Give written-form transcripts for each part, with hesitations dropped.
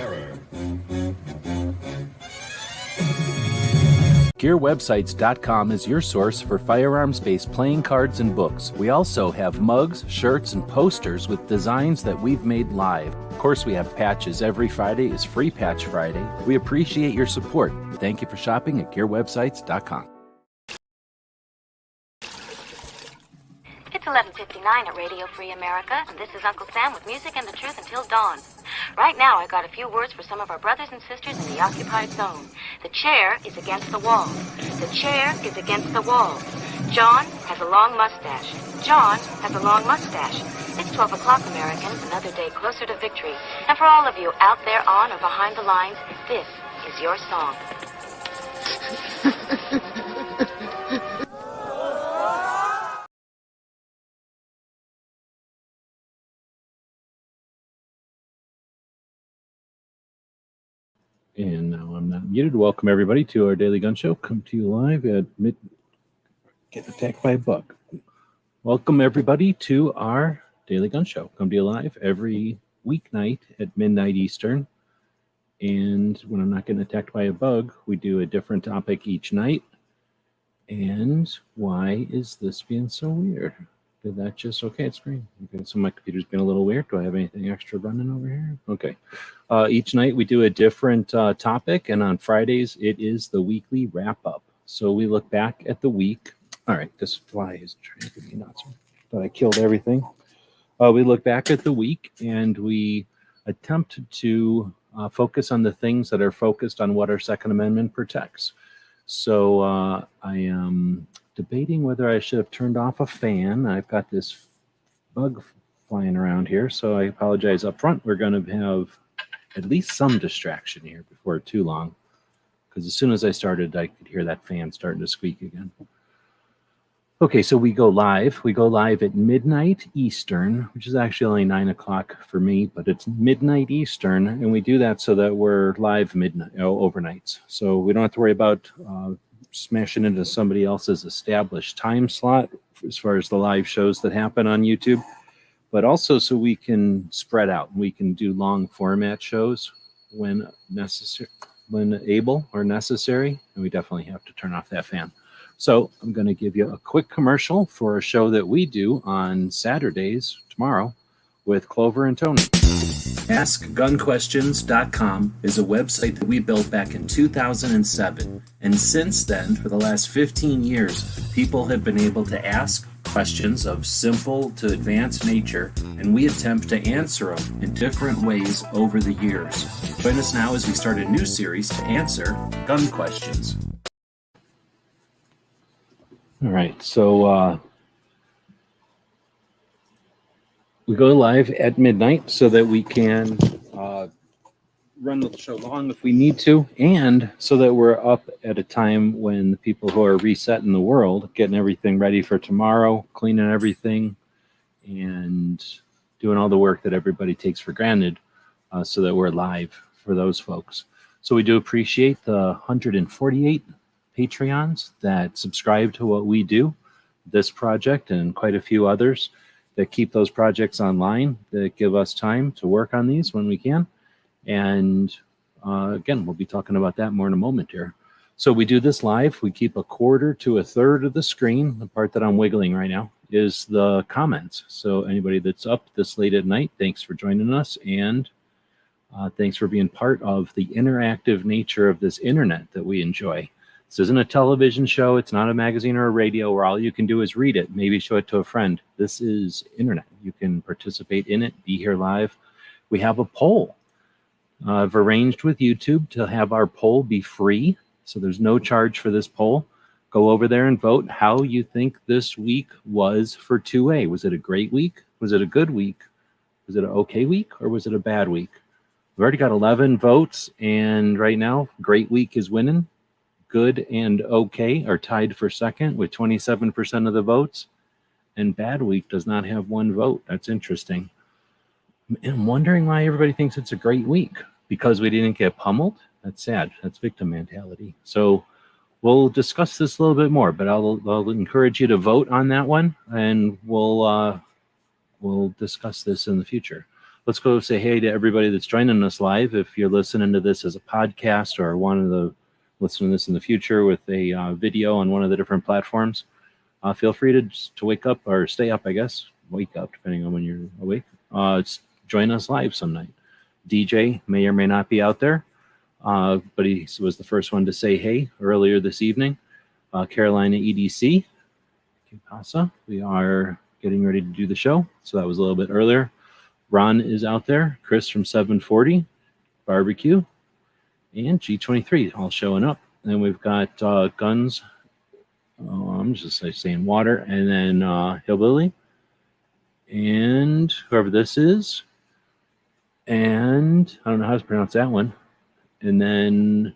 terror. GearWebsites.com is your source for firearms-based playing cards and books. We also have mugs, shirts, and posters with designs that we've made live. Of course, we have patches. Every Friday is Free Patch Friday. We appreciate your support. Thank you for shopping at GearWebsites.com. It's 11:59 at Radio Free America, and this is Uncle Sam with music and the truth until dawn. Right now, I got a few words for some of our brothers and sisters in the occupied zone. The chair is against the wall. The chair is against the wall. John has a long mustache. John has a long mustache. It's 12 o'clock, Americans, another day closer to victory. And for all of you out there on or behind the lines, this is your song. And now I'm not muted. Welcome everybody to our Daily Gun Show. Come to you live at get attacked by a bug. Welcome everybody to our Daily Gun Show. Come to you live every weeknight at midnight Eastern. And when I'm not getting attacked by a bug, we do a different topic each night. And why is this being so weird? Did that just, okay, it's green. Okay, so my computer's been a little weird. Do I have anything extra running over here? Okay. Each night we do a different topic, and on Fridays it is the weekly wrap-up. So we look back at the week. All right, this fly is trying to get me nuts. But I killed everything. We look back at the week, and we attempt to focus on the things that are focused on what our Second Amendment protects. So I am debating whether I should have turned off a fan. I've got this bug flying around here, so I apologize up front. We're going to have at least some distraction here before too long, because as soon as I started, I could hear that fan starting to squeak again. Okay, so we go live. We go live at midnight Eastern, which is actually only 9 o'clock for me, but it's midnight Eastern, and we do that so that we're live midnight, overnights. So we don't have to worry about smashing into somebody else's established time slot as far as the live shows that happen on YouTube, but also so we can spread out. We can do long format shows when necessary, when able or necessary, and we definitely have to turn off that fan. So I'm going to give you a quick commercial for a show that we do on Saturdays tomorrow with Clover and Tony. AskGunQuestions.com is a website that we built back in 2007. And since then, for the last 15 years, people have been able to ask questions of simple to advanced nature, and we attempt to answer them in different ways over the years. Join us now as we start a new series to answer gun questions. All right, so we go live at midnight so that we can run the show long if we need to, and so that we're up at a time when the people who are resetting the world, getting everything ready for tomorrow, cleaning everything, and doing all the work that everybody takes for granted, so that we're live for those folks. So we do appreciate the 148 Patreons that subscribe to what we do, this project and quite a few others that keep those projects online, that give us time to work on these when we can. And again, we'll be talking about that more in a moment here. So we do this live. We keep a quarter to a third of the screen. The part that I'm wiggling right now is the comments. So anybody that's up this late at night, thanks for joining us. And thanks for being part of the interactive nature of this internet that we enjoy. This isn't a television show. It's not a magazine or a radio where all you can do is read it, maybe show it to a friend. This is internet. You can participate in it, be here live. We have a poll. I've arranged with YouTube to have our poll be free, so there's no charge for this poll. Go over there and vote how you think this week was for 2A. Was it a great week? Was it a good week? Was it an okay week, or was it a bad week? We've already got 11 votes, and right now, great week is winning. Good and okay are tied for second with 27% of the votes, and bad week does not have one vote. That's interesting. I'm wondering why everybody thinks it's a great week. Because we didn't get pummeled? That's sad. That's victim mentality. So we'll discuss this a little bit more, but I'll encourage you to vote on that one, and we'll discuss this in the future. let's go say hey to everybody that's joining us live. If you're listening to this as a podcast or want to listen to this in the future with a video on one of the different platforms, feel free to wake up or stay up, I guess. Wake up, depending on when you're awake. Join us live some night. DJ may or may not be out there, but he was the first one to say hey earlier this evening. Carolina EDC, Casa, we are getting ready to do the show, so that was a little bit earlier. Ron is out there, Chris from 740, Barbecue, and G23 all showing up. And then we've got Guns, I'm just saying Water, and then Hillbilly, and whoever this is, and I don't know how to pronounce that one. And then,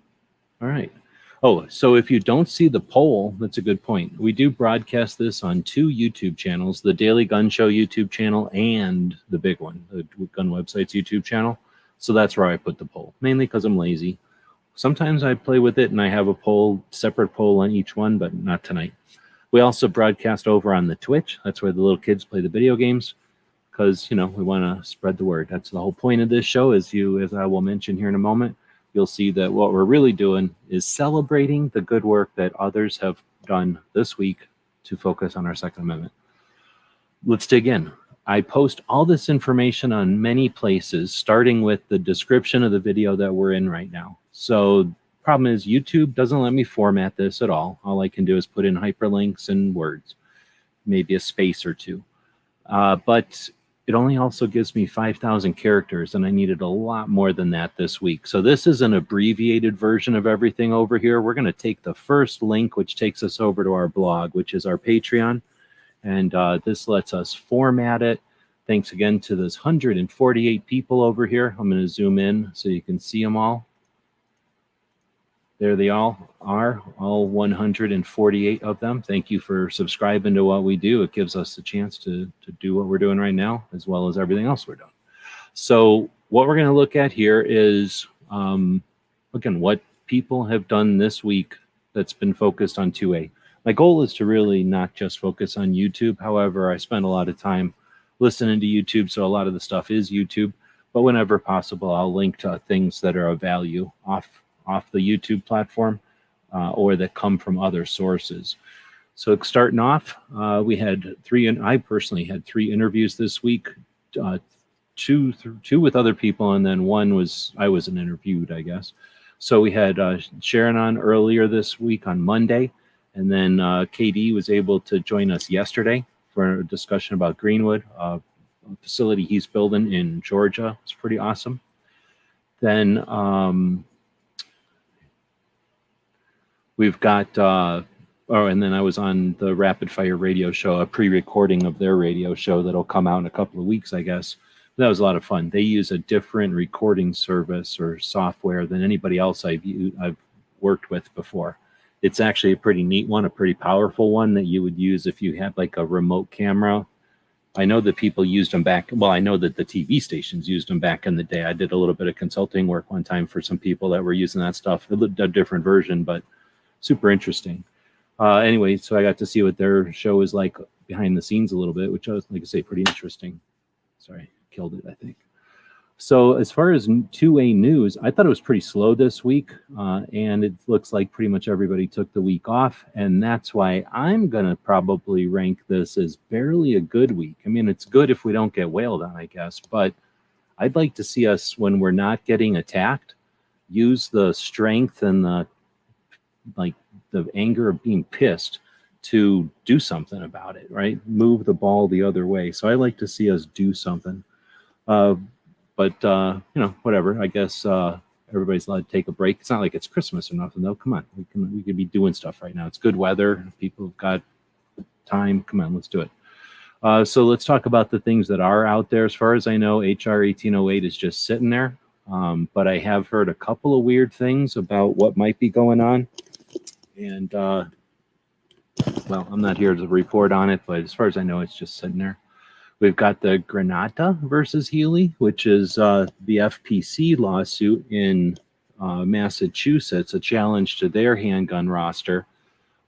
all right. Oh, so if you don't see the poll, that's a good point. We do broadcast this on 2 YouTube channels, the Daily Gun Show YouTube channel and the big one, the Gun Website's YouTube channel. So that's where I put the poll, mainly because I'm lazy. Sometimes I play with it and I have a poll, separate poll on each one, but not tonight. We also broadcast over on the Twitch. That's where the little kids play the video games because, you know, we want to spread the word. That's the whole point of this show, as I will mention here in a moment. You'll see that what we're really doing is celebrating the good work that others have done this week to focus on our Second Amendment. Let's dig in. I post all this information on many places, starting with the description of the video that we're in right now. So problem is YouTube doesn't let me format this at all. All I can do is put in hyperlinks and words, maybe a space or two. But it only also gives me 5,000 characters, and I needed a lot more than that this week. So this is an abbreviated version of everything over here. We're going to take the first link, which takes us over to our blog, which is our Patreon. And this lets us format it. Thanks again to those 148 people over here. I'm going to zoom in so you can see them all. There they all are, all 148 of them. Thank you for subscribing to what we do. It gives us a chance to do what we're doing right now, as well as everything else we're doing. So what we're going to look at here is, again, what people have done this week that's been focused on 2A. My goal is to really not just focus on YouTube. However, I spend a lot of time listening to YouTube, so a lot of the stuff is YouTube. But whenever possible, I'll link to things that are of value off the YouTube platform or that come from other sources. So starting off, we had I personally had 3 interviews this week, two with other people, and then I wasn't interviewed, I guess. So we had Sharon on earlier this week on Monday, and then KD was able to join us yesterday for a discussion about Greenwood, a facility he's building in Georgia. It's pretty awesome. Then we've got, and then I was on the Rapid Fire radio show, a pre-recording of their radio show that'll come out in a couple of weeks, I guess. That was a lot of fun. They use a different recording service or software than anybody else I've worked with before. It's actually a pretty neat one, a pretty powerful one that you would use if you had like a remote camera. I know that people used them I know that the TV stations used them back in the day. I did a little bit of consulting work one time for some people that were using that stuff, a different version, but super interesting. Anyway, so I got to see what their show is like behind the scenes a little bit, which was, like I say, pretty interesting. Sorry, killed it, I think. So as far as 2A news, I thought it was pretty slow this week, and it looks like pretty much everybody took the week off, and that's why I'm going to probably rank this as barely a good week. I mean, it's good if we don't get wailed on, I guess, but I'd like to see us, when we're not getting attacked, use the strength and the anger of being pissed to do something about it, right? Move the ball the other way. So I like to see us do something. But whatever. I guess everybody's allowed to take a break. It's not like it's Christmas or nothing, though. Come on, we could be doing stuff right now. It's good weather. People have got time. Come on, let's do it. So let's talk about the things that are out there. As far as I know, HR 1808 is just sitting there. But I have heard a couple of weird things about what might be going on. And, I'm not here to report on it, but as far as I know, it's just sitting there. We've got the Granata versus Healey, which is the FPC lawsuit in Massachusetts, a challenge to their handgun roster,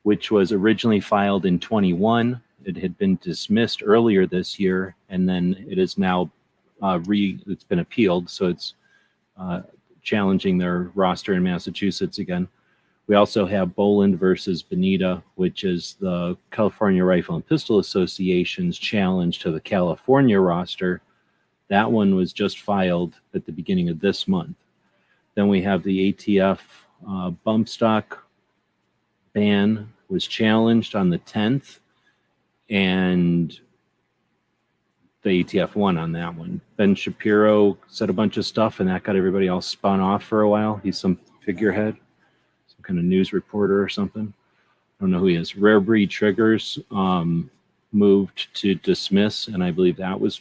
which was originally filed in 21. It had been dismissed earlier this year, and then it is now it's been appealed, so it's challenging their roster in Massachusetts again. We also have Boland versus Bonta, which is the California Rifle and Pistol Association's challenge to the California roster. That one was just filed at the beginning of this month. Then we have the ATF bump stock ban was challenged on the 10th, and the ATF won on that one. Ben Shapiro said a bunch of stuff, and that got everybody all spun off for a while. He's some figurehead, some kind of news reporter or something. I don't know who he is. Rare Breed Triggers moved to dismiss, and I believe that was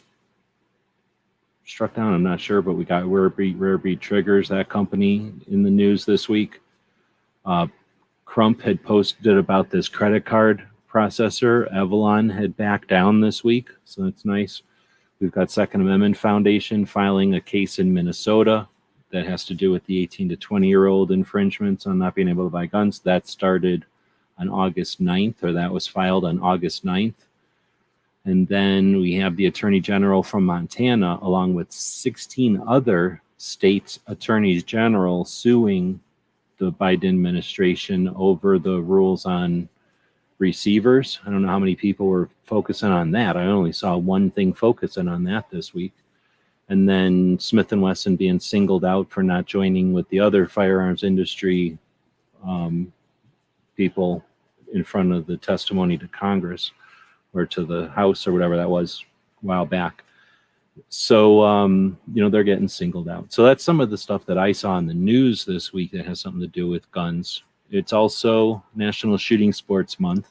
struck down. I'm not sure, but we got Rare Breed Triggers, that company, in the news this week. Crump had posted about this credit card processor. Elavon had backed down this week, so that's nice. We've got Second Amendment Foundation filing a case in Minnesota that has to do with the 18 to 20-year-old infringements on not being able to buy guns. That started on August 9th, or that was filed on August 9th. And then we have the Attorney General from Montana, along with 16 other states' attorneys general, suing the Biden administration over the rules on receivers. I don't know how many people were focusing on that. I only saw one thing focusing on that this week. And then Smith & Wesson being singled out for not joining with the other firearms industry people in front of the testimony to Congress or to the House or whatever that was a while back. So, they're getting singled out. So that's some of the stuff that I saw in the news this week that has something to do with guns. It's also National Shooting Sports Month,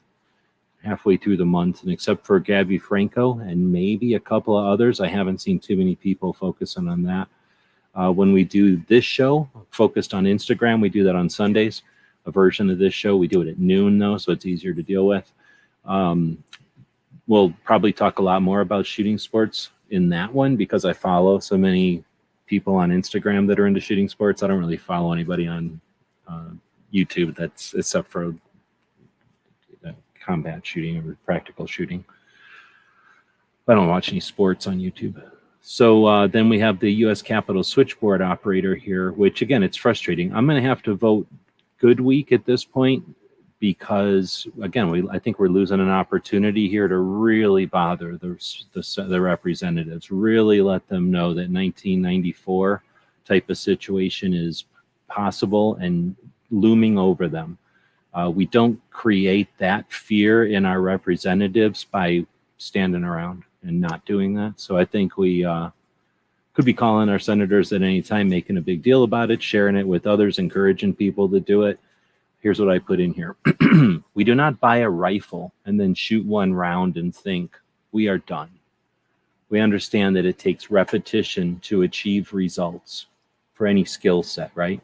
halfway through the month. And except for Gabby Franco and maybe a couple of others, I haven't seen too many people focusing on that. When we do this show, focused on Instagram, we do that on Sundays. A version of this show, we do it at noon, though, so it's easier to deal with. We'll probably talk a lot more about shooting sports in that one because I follow so many people on Instagram that are into shooting sports. I don't really follow anybody on YouTube that's except for combat shooting or practical shooting. I don't watch any sports on YouTube. So then we have the U.S. Capitol switchboard operator here, which again, it's frustrating. I'm going to have to vote good week at this point because again, I think we're losing an opportunity here to really bother the representatives, really let them know that 1994 type of situation is possible and looming over them. We don't create that fear in our representatives by standing around and not doing that. So I think we could be calling our senators at any time, making a big deal about it, sharing it with others, encouraging people to do it. Here's what I put in here. We do not buy a rifle and then shoot one round and think we are done. We understand that it takes repetition to achieve results for any skill set, right?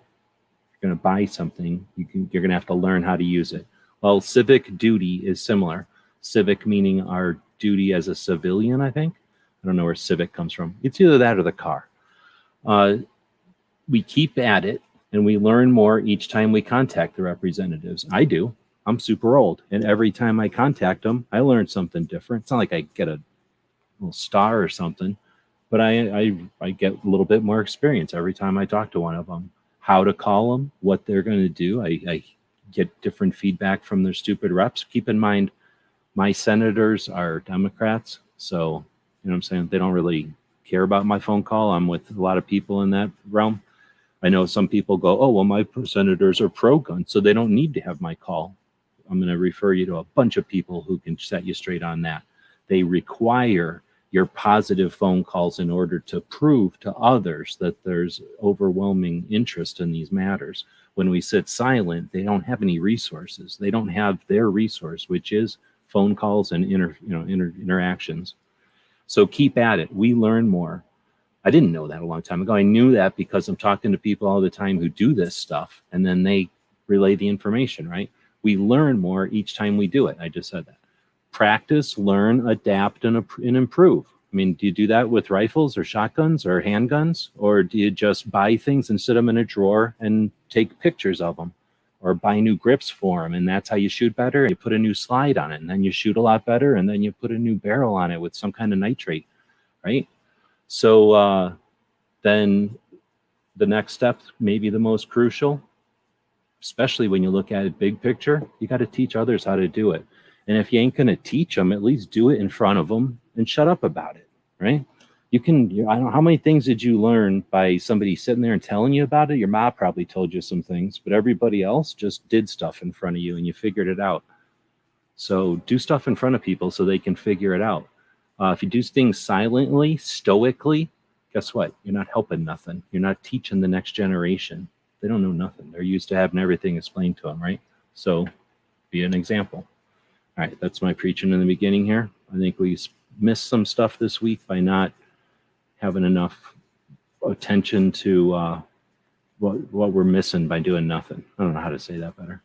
You're going to buy something, you're going to have to learn how to use it. Well, civic duty is similar. Civic meaning our duty as a civilian, I think. I don't know where civic comes from. It's either that or the car. We keep at it and we learn more each time we contact the representatives. I do. I'm super old. And every time I contact them, I learn something different. It's not like I get a little star or something, but I get a little bit more experience every time I talk to one of them. How to call them, what they're going to do. I get different feedback from their stupid reps. Keep in mind, my senators are Democrats, so you know what I'm saying? They don't really care about my phone call. I'm with a lot of people in that realm. I know some people go, oh, well, my senators are pro-gun, so they don't need to have my call. I'm going to refer you to a bunch of people who can set you straight on that. They require your positive phone calls in order to prove to others that there's overwhelming interest in these matters. When we sit silent, they don't have any resources. They don't have their resource, which is phone calls and interactions. So keep at it. We learn more. I didn't know that a long time ago. I knew that because I'm talking to people all the time who do this stuff, and then they relay the information, right? We learn more each time we do it. I just said that. Practice, learn, adapt, and improve. I mean, do you do that with rifles or shotguns or handguns? Or do you just buy things and sit them in a drawer and take pictures of them? Or buy new grips for them, and that's how you shoot better? You put a new slide on it, and then you shoot a lot better, and then you put a new barrel on it with some kind of nitrate, right? So then the next step, maybe the most crucial, especially when you look at it big picture, you got to teach others how to do it. And if you ain't going to teach them, at least do it in front of them and shut up about it, right? I don't know, how many things did you learn by somebody sitting there and telling you about it? Your mom probably told you some things, but everybody else just did stuff in front of you and you figured it out. So do stuff in front of people so they can figure it out. If you do things silently, stoically, guess what? You're not helping nothing. You're not teaching the next generation. They don't know nothing. They're used to having everything explained to them, right? So be an example. All right, that's my preaching in the beginning here. I think we missed some stuff this week by not having enough attention to what we're missing by doing nothing. I don't know how to say that better.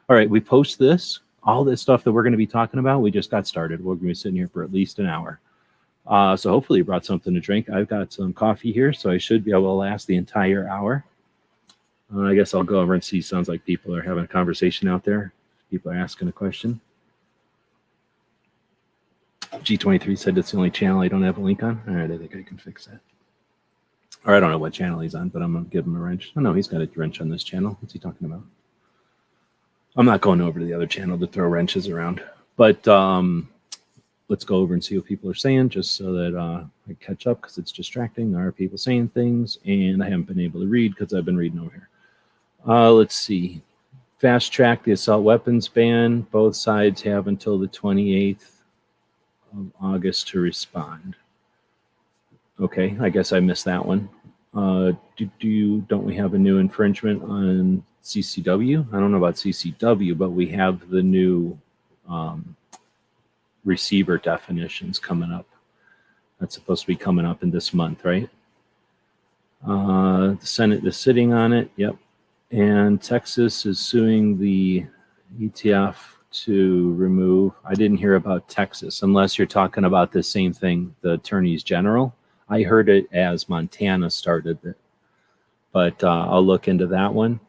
All right, we post this. All this stuff that we're going to be talking about, we just got started. We're going to be sitting here for at least an hour. So hopefully you brought something to drink. I've got some coffee here, so I should be able to last the entire hour. I guess I'll go over and see. Sounds like people are having a conversation out there. People are asking a question. G23 said it's the only channel I don't have a link on. All right, I think I can fix that. Or I don't know what channel he's on, but I'm going to give him a wrench. Oh, no, he's got a wrench on this channel. What's he talking about? I'm not going over to the other channel to throw wrenches around. But let's go over and see what people are saying, just so that I catch up, because it's distracting. There are people saying things, and I haven't been able to read because I've been reading over here. Let's see. Fast track the assault weapons ban. Both sides have until the 28th of August to respond. Okay, I guess I missed that one. Don't we have a new infringement on CCW? I don't know about CCW, but we have the new receiver definitions coming up. That's supposed to be coming up in this month, right? The Senate is sitting on it. Yep. And Texas is suing the ETF to remove. I didn't hear about Texas, unless you're talking about the same thing, the attorneys general. I heard it as Montana started it, but I'll look into that one.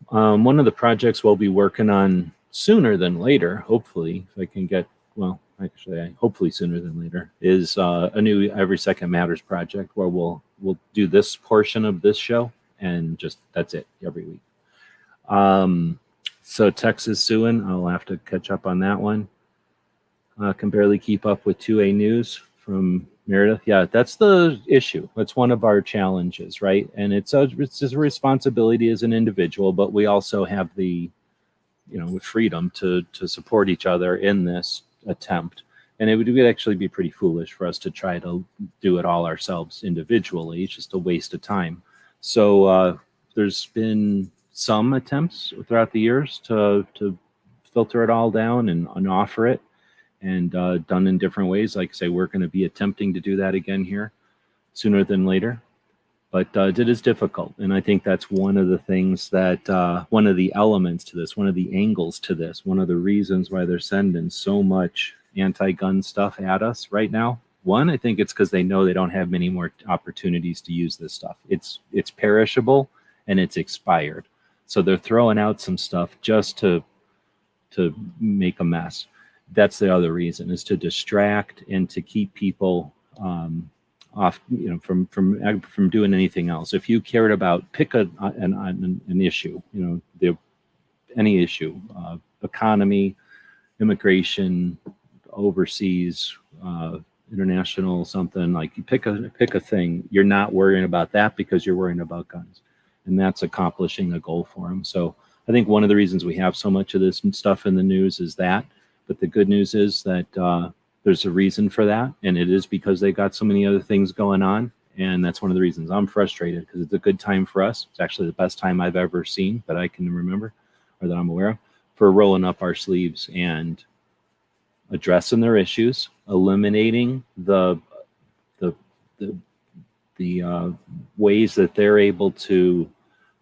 One of the projects we'll be working on sooner than later, hopefully, if I can get, well, actually, hopefully sooner than later, is a new Every Second Matters project, where we'll do this portion of this show, and just that's it every week. So Texas suing, I'll have to catch up on that one. Can barely keep up with 2A news from Meredith. Yeah, that's the issue. That's one of our challenges, right? And it's a responsibility as an individual, but we also have the, freedom to support each other in this attempt. And it would actually be pretty foolish for us to try to do it all ourselves individually. It's just a waste of time. So there's been some attempts throughout the years to filter it all down and offer it, and done in different ways. Like I say, we're going to be attempting to do that again here sooner than later. But it is difficult. And I think that's one of the things that, one of the elements to this, one of the angles to this, one of the reasons why they're sending so much anti-gun stuff at us right now. One, I think it's because they know they don't have many more opportunities to use this stuff. It's perishable and it's expired. So they're throwing out some stuff just to make a mess. That's the other reason, is to distract and to keep people off, from doing anything else. If you cared about, pick an issue, any issue, economy, immigration, overseas, international, something, like you pick a thing. You're not worrying about that because you're worrying about guns, and that's accomplishing a goal for them. So I think one of the reasons we have so much of this stuff in the news is that. But the good news is that there's a reason for that, and it is because they got so many other things going on. And that's one of the reasons I'm frustrated, because it's a good time for us. It's actually the best time I've ever seen that I can remember, or that I'm aware of, for rolling up our sleeves and addressing their issues, eliminating the ways that they're able to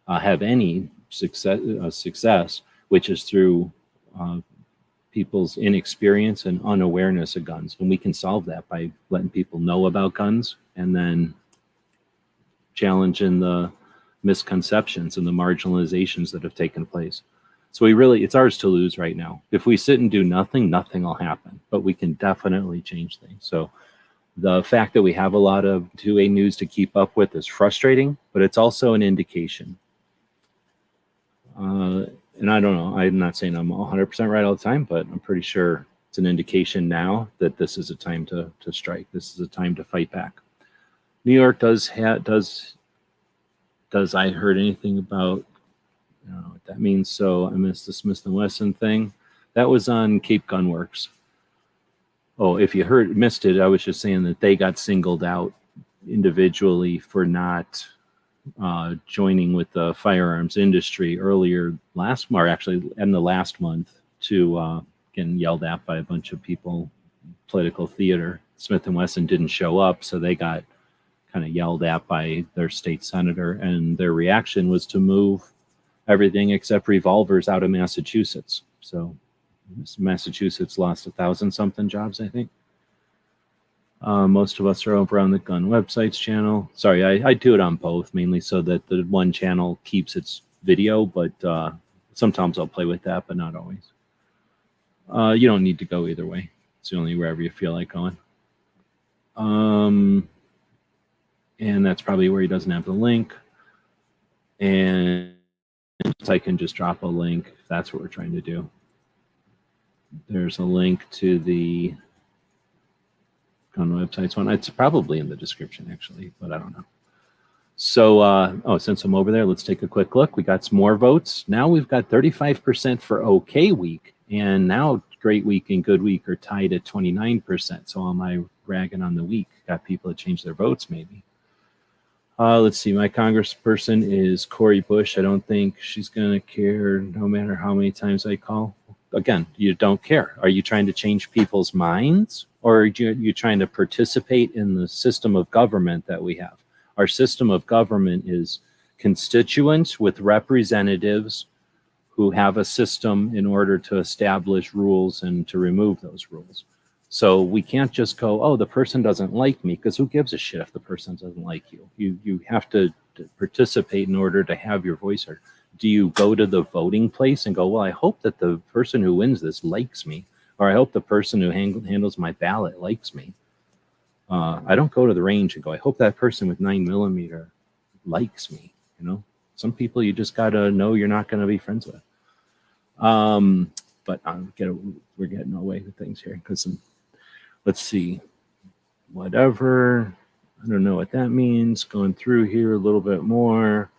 have any success, which is through people's inexperience and unawareness of guns. And we can solve that by letting people know about guns, and then challenging the misconceptions and the marginalizations that have taken place. So it's ours to lose right now. If we sit and do nothing, nothing will happen, but we can definitely change things. So The fact that we have a lot of 2A news to keep up with is frustrating, but it's also an indication. And I don't know, I'm not saying I'm 100% right all the time, but I'm pretty sure it's an indication now that this is a time to strike. This is a time to fight back. New York does I heard anything about, I don't know what that means. So I missed the Smith & Wesson thing. That was on Cape Gun Works. Oh, if you missed it, I was just saying that they got singled out individually for not joining with the firearms industry earlier last month, actually in the last month, to getting yelled at by a bunch of people, political theater. Smith & Wesson didn't show up, so they got kind of yelled at by their state senator, and their reaction was to move everything except revolvers out of Massachusetts. So Massachusetts lost 1,000-something jobs, I think. Most of us are over on the Gun Websites channel. Sorry, I do it on both, mainly so that the one channel keeps its video, but sometimes I'll play with that, but not always. You don't need to go either way. It's only wherever you feel like going. And that's probably where he doesn't have the link. And I can just drop a link if that's what we're trying to do. There's a link to the Gun Websites one. It's probably in the description, actually, but I don't know. So, since I'm over there, let's take a quick look. We got some more votes. Now we've got 35% for OK Week, and now Great Week and Good Week are tied at 29%. So am I ragging on the week? Got people that change their votes, maybe. Let's see. My congressperson is Cori Bush. I don't think she's going to care no matter how many times I call. Again, you don't care. Are you trying to change people's minds, or are you trying to participate in the system of government that we have? Our system of government is constituents with representatives who have a system in order to establish rules and to remove those rules. So we can't just go, oh, the person doesn't like me, because who gives a shit if the person doesn't like you? You have to participate in order to have your voice heard. Do you go to the voting place and go, well, I hope that the person who wins this likes me, or I hope the person who handles my ballot likes me? I don't go to the range and go, I hope that person with 9mm likes me. You know, some people you just got to know you're not going to be friends with. But we're getting away with things here because let's see, whatever. I don't know what that means. Going through here a little bit more.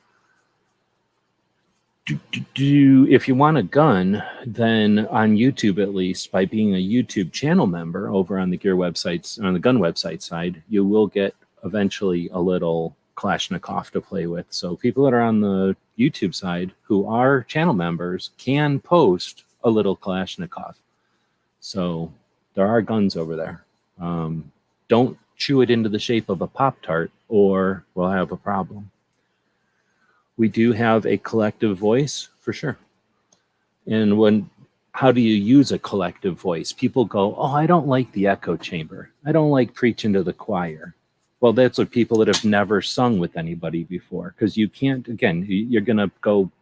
If you want a gun, then on YouTube, at least by being a YouTube channel member over on the gear websites, on the gun website side, you will get eventually a little Kalashnikov to play with. So people that are on the YouTube side who are channel members can post a little Kalashnikov. So there are guns over there. Don't chew it into the shape of a Pop-Tart or we'll have a problem. We do have a collective voice for sure. And how do you use a collective voice? People go, oh, I don't like the echo chamber. I don't like preaching to the choir. Well, that's what people that have never sung with anybody before, because you can't, again, you're going to go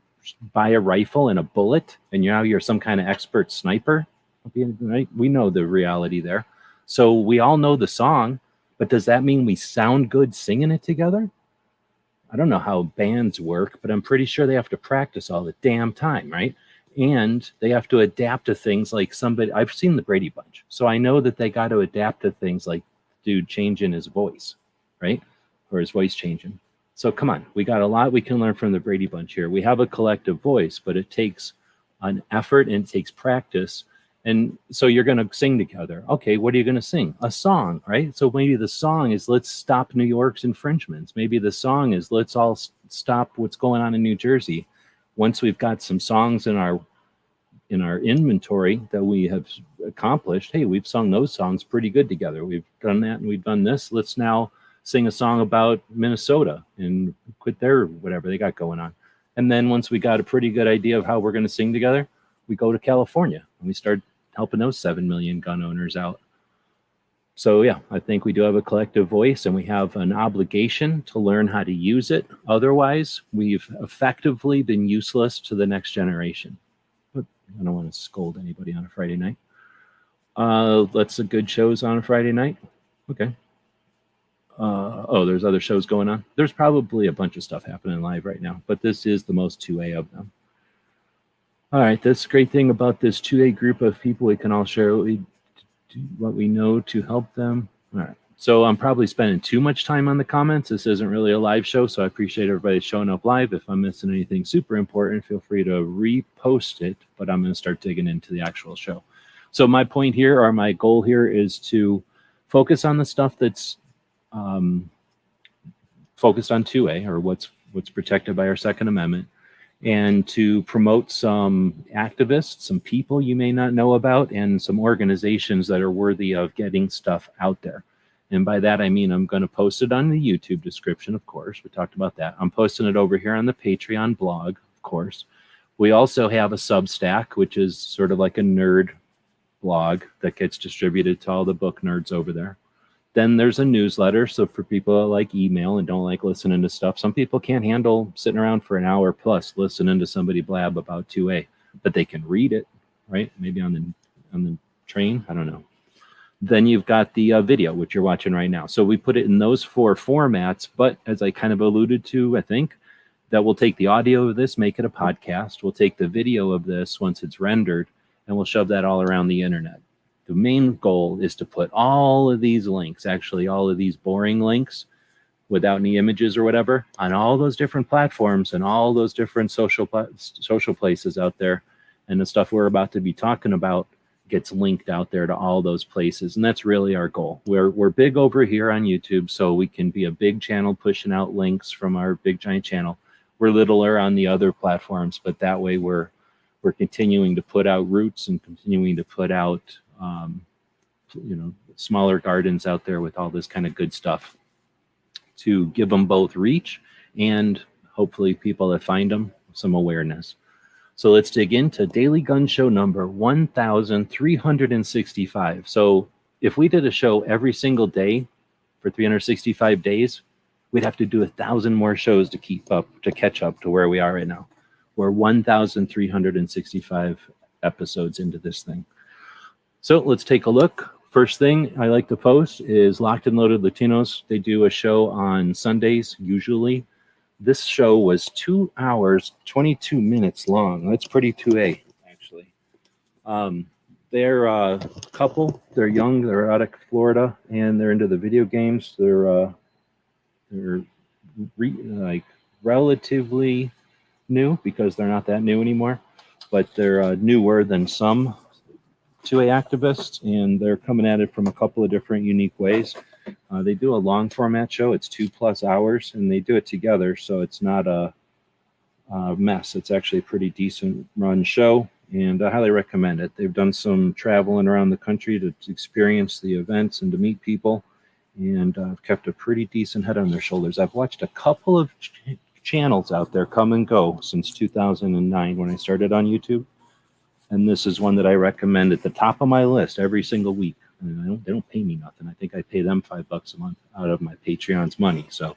buy a rifle and a bullet, and now you're some kind of expert sniper. Right? We know the reality there. So we all know the song, but does that mean we sound good singing it together? I don't know how bands work, but I'm pretty sure they have to practice all the damn time, right? And they have to adapt to things like I've seen the Brady Bunch, so I know that they got to adapt to things like dude changing his voice, right? Or his voice changing. So come on, we got a lot we can learn from the Brady Bunch here. We have a collective voice, but it takes an effort and it takes practice. And so you're going to sing together. Okay, what are you going to sing? A song, right? So maybe the song is let's stop New York's infringements. Maybe the song is let's all stop what's going on in New Jersey. Once we've got some songs in our inventory that we have accomplished, hey, we've sung those songs pretty good together. We've done that and we've done this. Let's now sing a song about Minnesota and quit their whatever they got going on. And then once we got a pretty good idea of how we're going to sing together, we go to California and we start helping those 7 million gun owners out. So yeah, I think we do have a collective voice and we have an obligation to learn how to use it. Otherwise, we've effectively been useless to the next generation. But I don't want to scold anybody on a Friday night. Let's a good shows on a Friday night. Okay. there's other shows going on. There's probably a bunch of stuff happening live right now, but this is the most 2A of them. All right, that's the great thing about this 2A group of people. We can all share what we know to help them. All right, so I'm probably spending too much time on the comments. This isn't really a live show, so I appreciate everybody showing up live. If I'm missing anything super important, feel free to repost it, but I'm going to start digging into the actual show. So my point here, or my goal here, is to focus on the stuff that's focused on 2A, or what's protected by our Second Amendment, and to promote some activists, some people you may not know about, and some organizations that are worthy of getting stuff out there. And by that, I mean I'm going to post it on the YouTube description, of course. We talked about that. I'm posting it over here on the Patreon blog, of course. We also have a Substack, which is sort of like a nerd blog that gets distributed to all the book nerds over there. Then there's a newsletter. So for people that like email and don't like listening to stuff, some people can't handle sitting around for an hour plus listening to somebody blab about 2A, but they can read it, right? Maybe on the train, I don't know. Then you've got the video, which you're watching right now. So we put it in those 4 formats, but as I kind of alluded to, I think that we'll take the audio of this, make it a podcast. We'll take the video of this once it's rendered, and we'll shove that all around the internet. The main goal is to put all of these links, actually all of these boring links without any images or whatever, on all those different platforms and all those different social places out there. And the stuff we're about to be talking about gets linked out there to all those places. And that's really our goal. We're big over here on YouTube, so we can be a big channel pushing out links from our big giant channel. We're littler on the other platforms, but that way we're continuing to put out roots and continuing to put out smaller gardens out there with all this kind of good stuff to give them both reach and hopefully people that find them some awareness. So let's dig into Daily Gun Show number 1365. So if we did a show every single day for 365 days, we'd have to do 1,000 more shows to catch up to where we are right now. We're 1,365 episodes into this thing. So let's take a look. First thing I like to post is Locked and Loaded Latinos. They do a show on Sundays, usually. This show was 2 hours, 22 minutes long. That's pretty 2A, actually. They're a couple. They're young. They're out of Florida, and they're into the video games. They're relatively new because they're not that new anymore, but they're newer than some 2A activists, and they're coming at it from a couple of different unique ways. They do a long format show. It's 2+ hours, and they do it together, so it's not a mess. It's actually a pretty decent run show, and I highly recommend it. They've done some traveling around the country to experience the events and to meet people, and I've kept a pretty decent head on their shoulders. I've watched a couple of channels out there come and go since 2009 when I started on YouTube. And this is one that I recommend at the top of my list every single week. And they don't pay me nothing. I think I pay them $5 a month out of my Patreon's money. So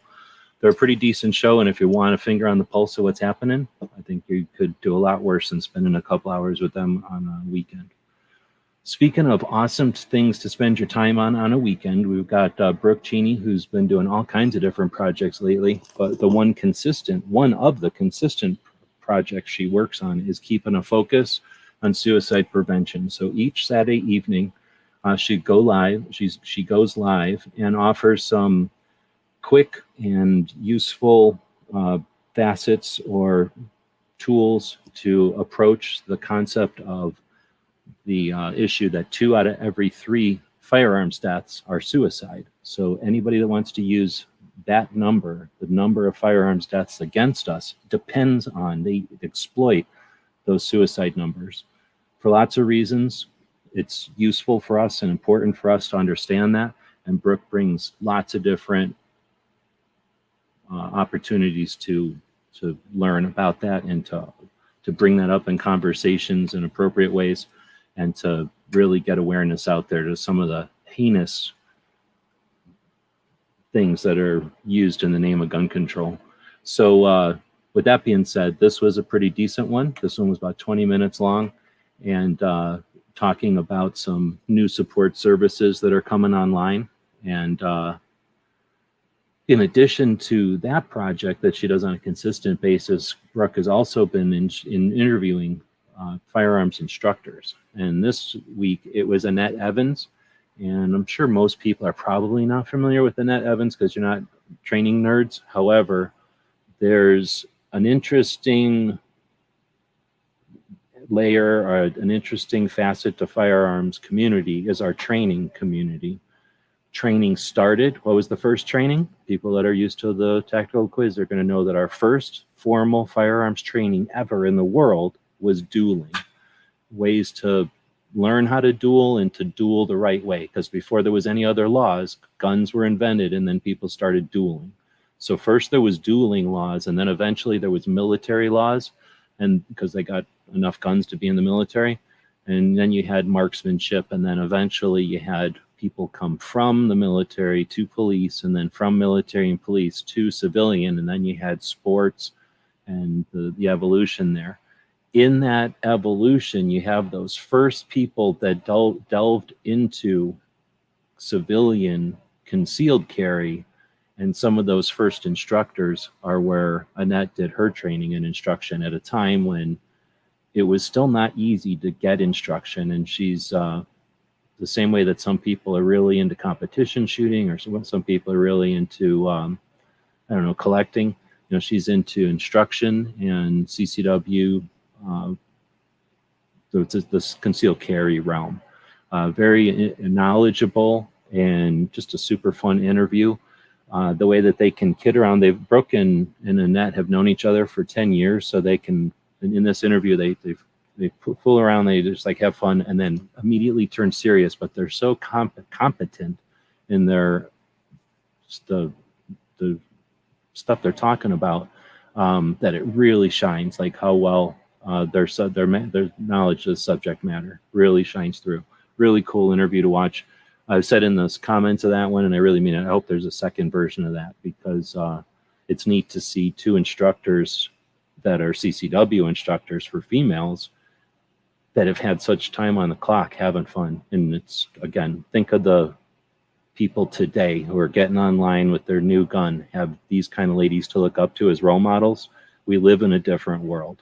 they're a pretty decent show. And if you want a finger on the pulse of what's happening, I think you could do a lot worse than spending a couple hours with them on a weekend. Speaking of awesome things to spend your time on a weekend, we've got Brooke Cheney, who's been doing all kinds of different projects lately. But one of the consistent projects she works on is keeping a focus on suicide prevention. So each Saturday evening, she goes live and offers some quick and useful facets or tools to approach the concept of the issue that 2 out of every 3 firearms deaths are suicide. So anybody that wants to use that number, the number of firearms deaths against us, depends on, they exploit those suicide numbers. For lots of reasons, it's useful for us and important for us to understand that. And Brooke brings lots of different opportunities to learn about that and to bring that up in conversations in appropriate ways and to really get awareness out there to some of the heinous things that are used in the name of gun control. So with that being said, this was a pretty decent one. This one was about 20 minutes long, and talking about some new support services that are coming online. And In addition to that project that she does on a consistent basis, Brooke has also been in interviewing firearms instructors. And this week it was Annette Evans. And I'm sure most people are probably not familiar with Annette Evans because you're not training nerds. However, there's an interesting layer or an interesting facet to firearms community is our training community. Training started. What was the first training? People that are used to the tactical quiz are going to know that our first formal firearms training ever in the world was dueling. Ways to learn how to duel and to duel the right way. Because before there was any other laws, guns were invented and then people started dueling. So first there was dueling laws, and then eventually there was military laws, and because they got enough guns to be in the military. And then you had marksmanship, and then eventually you had people come from the military to police, and then from military and police to civilian, and then you had sports and the evolution there. In that evolution, you have those first people that delved into civilian concealed carry, and some of those first instructors are where Annette did her training and instruction at a time when it was still not easy to get instruction. And she's the same way that some people are really into competition shooting, or some people are really into, I don't know, collecting. You know, she's into instruction and CCW, so it's this concealed carry realm. Very knowledgeable and just a super fun interview. The way that they can kid around, Brooke and Annette have known each other for 10 years, so they can, in this interview, they fool around, they just like have fun, and then immediately turn serious. But they're so competent in the stuff they're talking about that it really shines. Like how well their knowledge of the subject matter really shines through. Really cool interview to watch. I've said in the comments of that one, and I really mean it, I hope there's a second version of that, because it's neat to see two instructors that are CCW instructors for females that have had such time on the clock having fun. And it's, again, think of the people today who are getting online with their new gun, have these kind of ladies to look up to as role models. We live in a different world.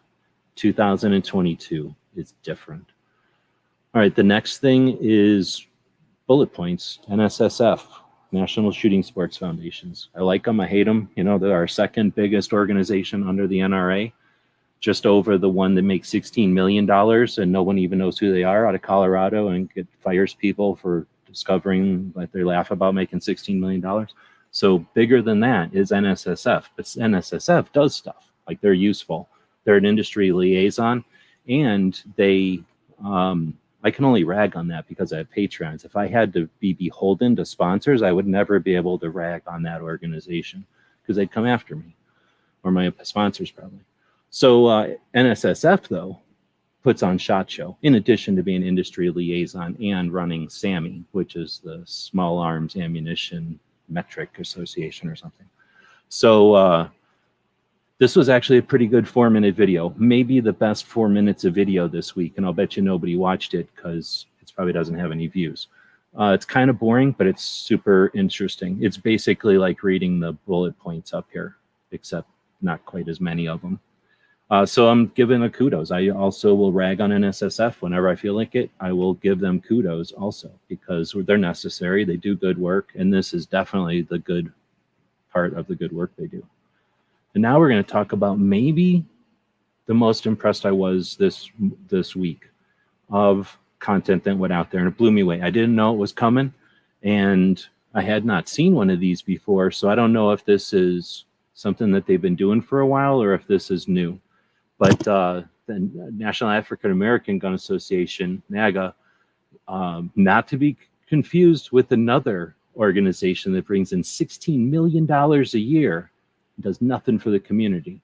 2022 is different. All right, the next thing is bullet points, NSSF, National Shooting Sports Foundations. I like them, I hate them. You know, they're our second biggest organization under the NRA, just over the one that makes $16 million, and no one even knows who they are, out of Colorado, and fires people for discovering that they laugh about making $16 million. So bigger than that is NSSF, but NSSF does stuff. Like, they're useful. They're an industry liaison, and they, I can only rag on that because I have Patreons. If I had to be beholden to sponsors, I would never be able to rag on that organization because they'd come after me, or my sponsors probably. So NSSF, though, puts on SHOT Show, in addition to being industry liaison and running SAMI, which is the Small Arms Ammunition Metric Association or something. So this was actually a pretty good 4-minute video, maybe the best 4 minutes of video this week, and I'll bet you nobody watched it because it probably doesn't have any views. It's kind of boring, but it's super interesting. It's basically like reading the bullet points up here, except not quite as many of them. So I'm giving a kudos. I also will rag on NSSF whenever I feel like it. I will give them kudos also because they're necessary. They do good work, and this is definitely the good part of the good work they do. And now we're going to talk about maybe the most impressed I was this week of content that went out there, and it blew me away. I didn't know it was coming, and I had not seen one of these before, so I don't know if this is something that they've been doing for a while or if this is new. But the National African American Gun Association, NAGA, not to be confused with another organization that brings in $16 million a year, does nothing for the community.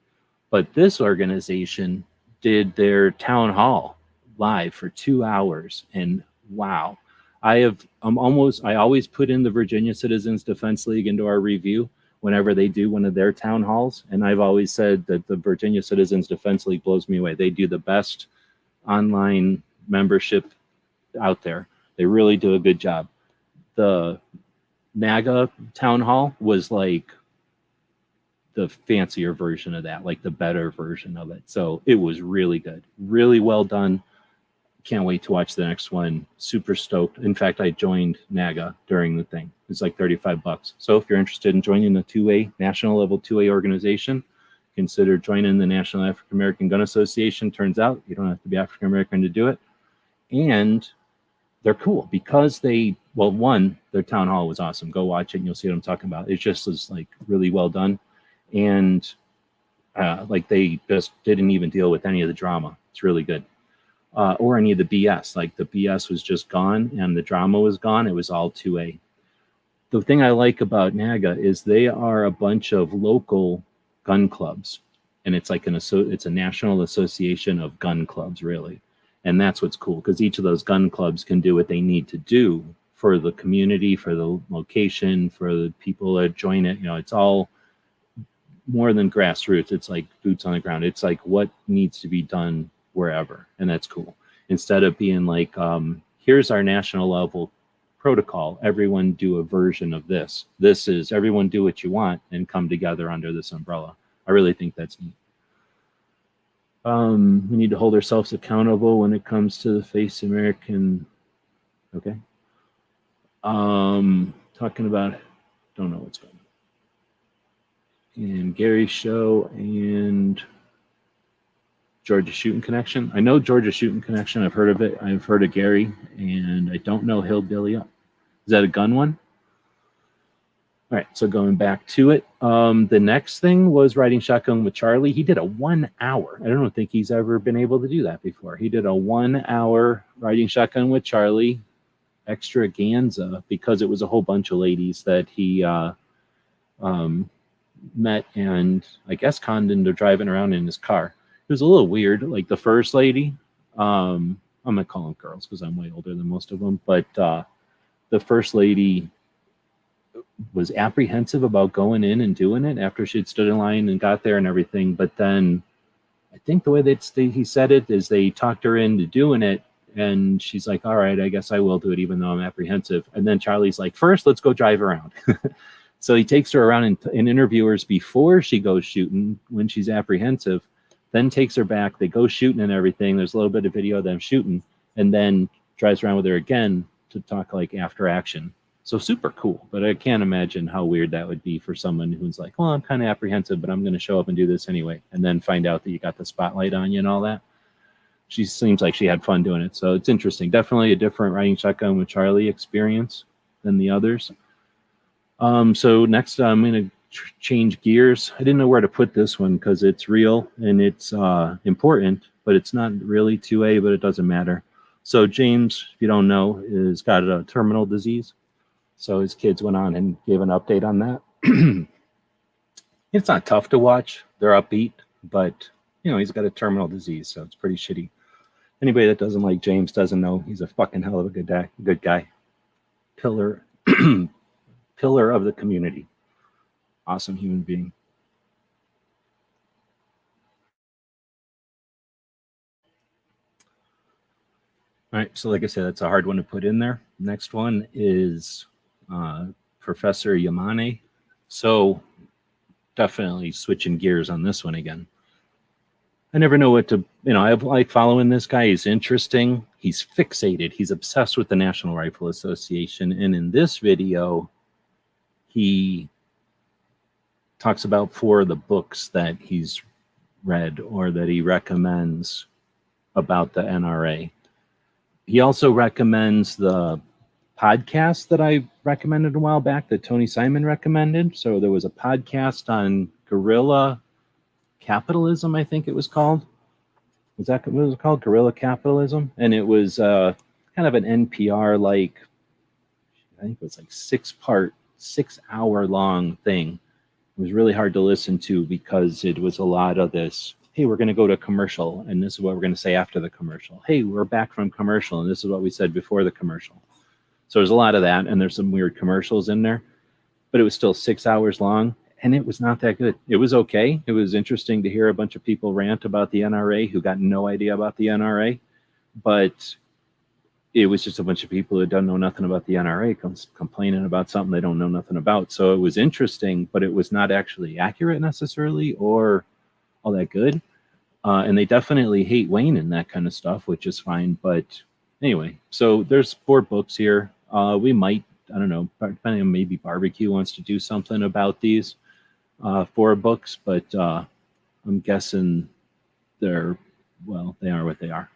But this organization did their town hall live for 2 hours, and wow. I always put in the Virginia Citizens Defense League into our review whenever they do one of their town halls, and I've always said that the Virginia Citizens Defense League blows me away. They do the best online membership out there. They really do a good job. The NAGA town hall was like the fancier version of that, like the better version of it. So it was really good, really well done. Can't wait to watch the next one. Super stoked. In fact, I joined NAGA during the thing. It's like $35. So if you're interested in joining the 2A, national level 2A organization, consider joining the National African American Gun Association. Turns out you don't have to be African American to do it. And they're cool because one, their town hall was awesome. Go watch it and you'll see what I'm talking about. It just was like really well done. And like they just didn't even deal with any of the drama. It's really good. Or any of the BS. Like the BS was just gone and the drama was gone. It was all 2A. The thing I like about NAGA is they are a bunch of local gun clubs. And it's like it's a national association of gun clubs, really. And that's what's cool, because each of those gun clubs can do what they need to do for the community, for the location, for the people that join it. You know, it's all more than grassroots. It's like boots on the ground. It's like what needs to be done wherever. And that's cool. Instead of being like, here's our national level protocol, everyone do a version of this. This is everyone do what you want and come together under this umbrella. I really think that's neat. We need to hold ourselves accountable when it comes to the Face American. Okay. Talking about, don't know what's going on. And Gary's show and Georgia Shooting Connection. I know Georgia Shooting Connection. I've heard of it. I've heard of Gary, and I don't know Hillbilly Up. Is that a gun one? All right, so going back to it, the next thing was riding shotgun with Charlie. He did a 1 hour. I don't think he's ever been able to do that before. He did a 1 hour riding shotgun with Charlie, extravaganza, because it was a whole bunch of ladies that he met and I guess conned into driving around in his car. It was a little weird. Like the first lady, I'm gonna call them girls because I'm way older than most of them, but the first lady was apprehensive about going in and doing it after she'd stood in line and got there and everything. But then I think the way he said it is they talked her into doing it, and she's like, all right, I guess I will do it even though I'm apprehensive. And then Charlie's like, first, let's go drive around. So he takes her around and interviewers before she goes shooting when she's apprehensive, then takes her back. They go shooting and everything. There's a little bit of video of them shooting, and then drives around with her again to talk like after action. So super cool, but I can't imagine how weird that would be for someone who's like, well, I'm kind of apprehensive, but I'm going to show up and do this anyway, and then find out that you got the spotlight on you and all that. She seems like she had fun doing it, so it's interesting. Definitely a different riding shotgun with Charlie experience than the others. So next I'm going to change gears. I didn't know where to put this one because it's real and it's important, but it's not really 2A, but it doesn't matter. So James, if you don't know, has got a terminal disease. So his kids went on and gave an update on that. It's not tough to watch. They're upbeat, but you know, he's got a terminal disease, so it's pretty shitty. Anybody that doesn't like James doesn't know he's a fucking hell of a good guy. Pillar of the community. Awesome human being. All right, so like I said, that's a hard one to put in there. Next one is Professor Yamane. So definitely switching gears on this one again. I never know what to, I like following this guy. He's interesting. He's fixated. He's obsessed with the National Rifle Association. And in this video, he talks about 4 of the books that he's read or that he recommends about the NRA. He also recommends the podcast that I recommended a while back that Tony Simon recommended. So there was a podcast on guerrilla capitalism, I think it was called. Was that what it was called? Guerrilla capitalism? And it was kind of an NPR, like, I think it was like 6-part, 6-hour long thing. It was really hard to listen to because it was a lot of this, hey, we're going to go to commercial, and this is what we're going to say after the commercial. Hey, we're back from commercial, and this is what we said before the commercial. So there's a lot of that, and there's some weird commercials in there, but it was still 6 hours long, and it was not that good. It was okay. It was interesting to hear a bunch of people rant about the NRA who got no idea about the NRA, but it was just a bunch of people who don't know nothing about the NRA complaining about something they don't know nothing about. So it was interesting, but it was not actually accurate necessarily or all that good. And they definitely hate Wayne and that kind of stuff, which is fine. But anyway, so there's 4 books here. We might, I don't know, depending on maybe Barbecue wants to do something about these 4 books, but I'm guessing they are what they are.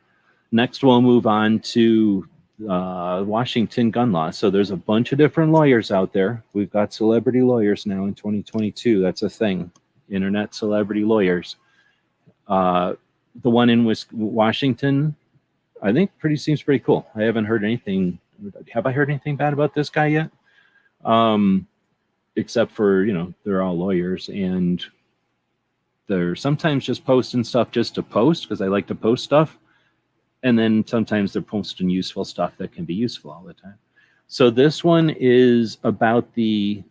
Next, we'll move on to Washington gun law. So there's a bunch of different lawyers out there. We've got celebrity lawyers now in 2022. That's a thing. Internet celebrity lawyers. The one in Washington, I think seems pretty cool. I haven't heard anything. Have I heard anything bad about this guy yet? Except for, they're all lawyers and they're sometimes just posting stuff just to post because I like to post stuff. And then sometimes they're posting useful stuff that can be useful all the time. So this one is about the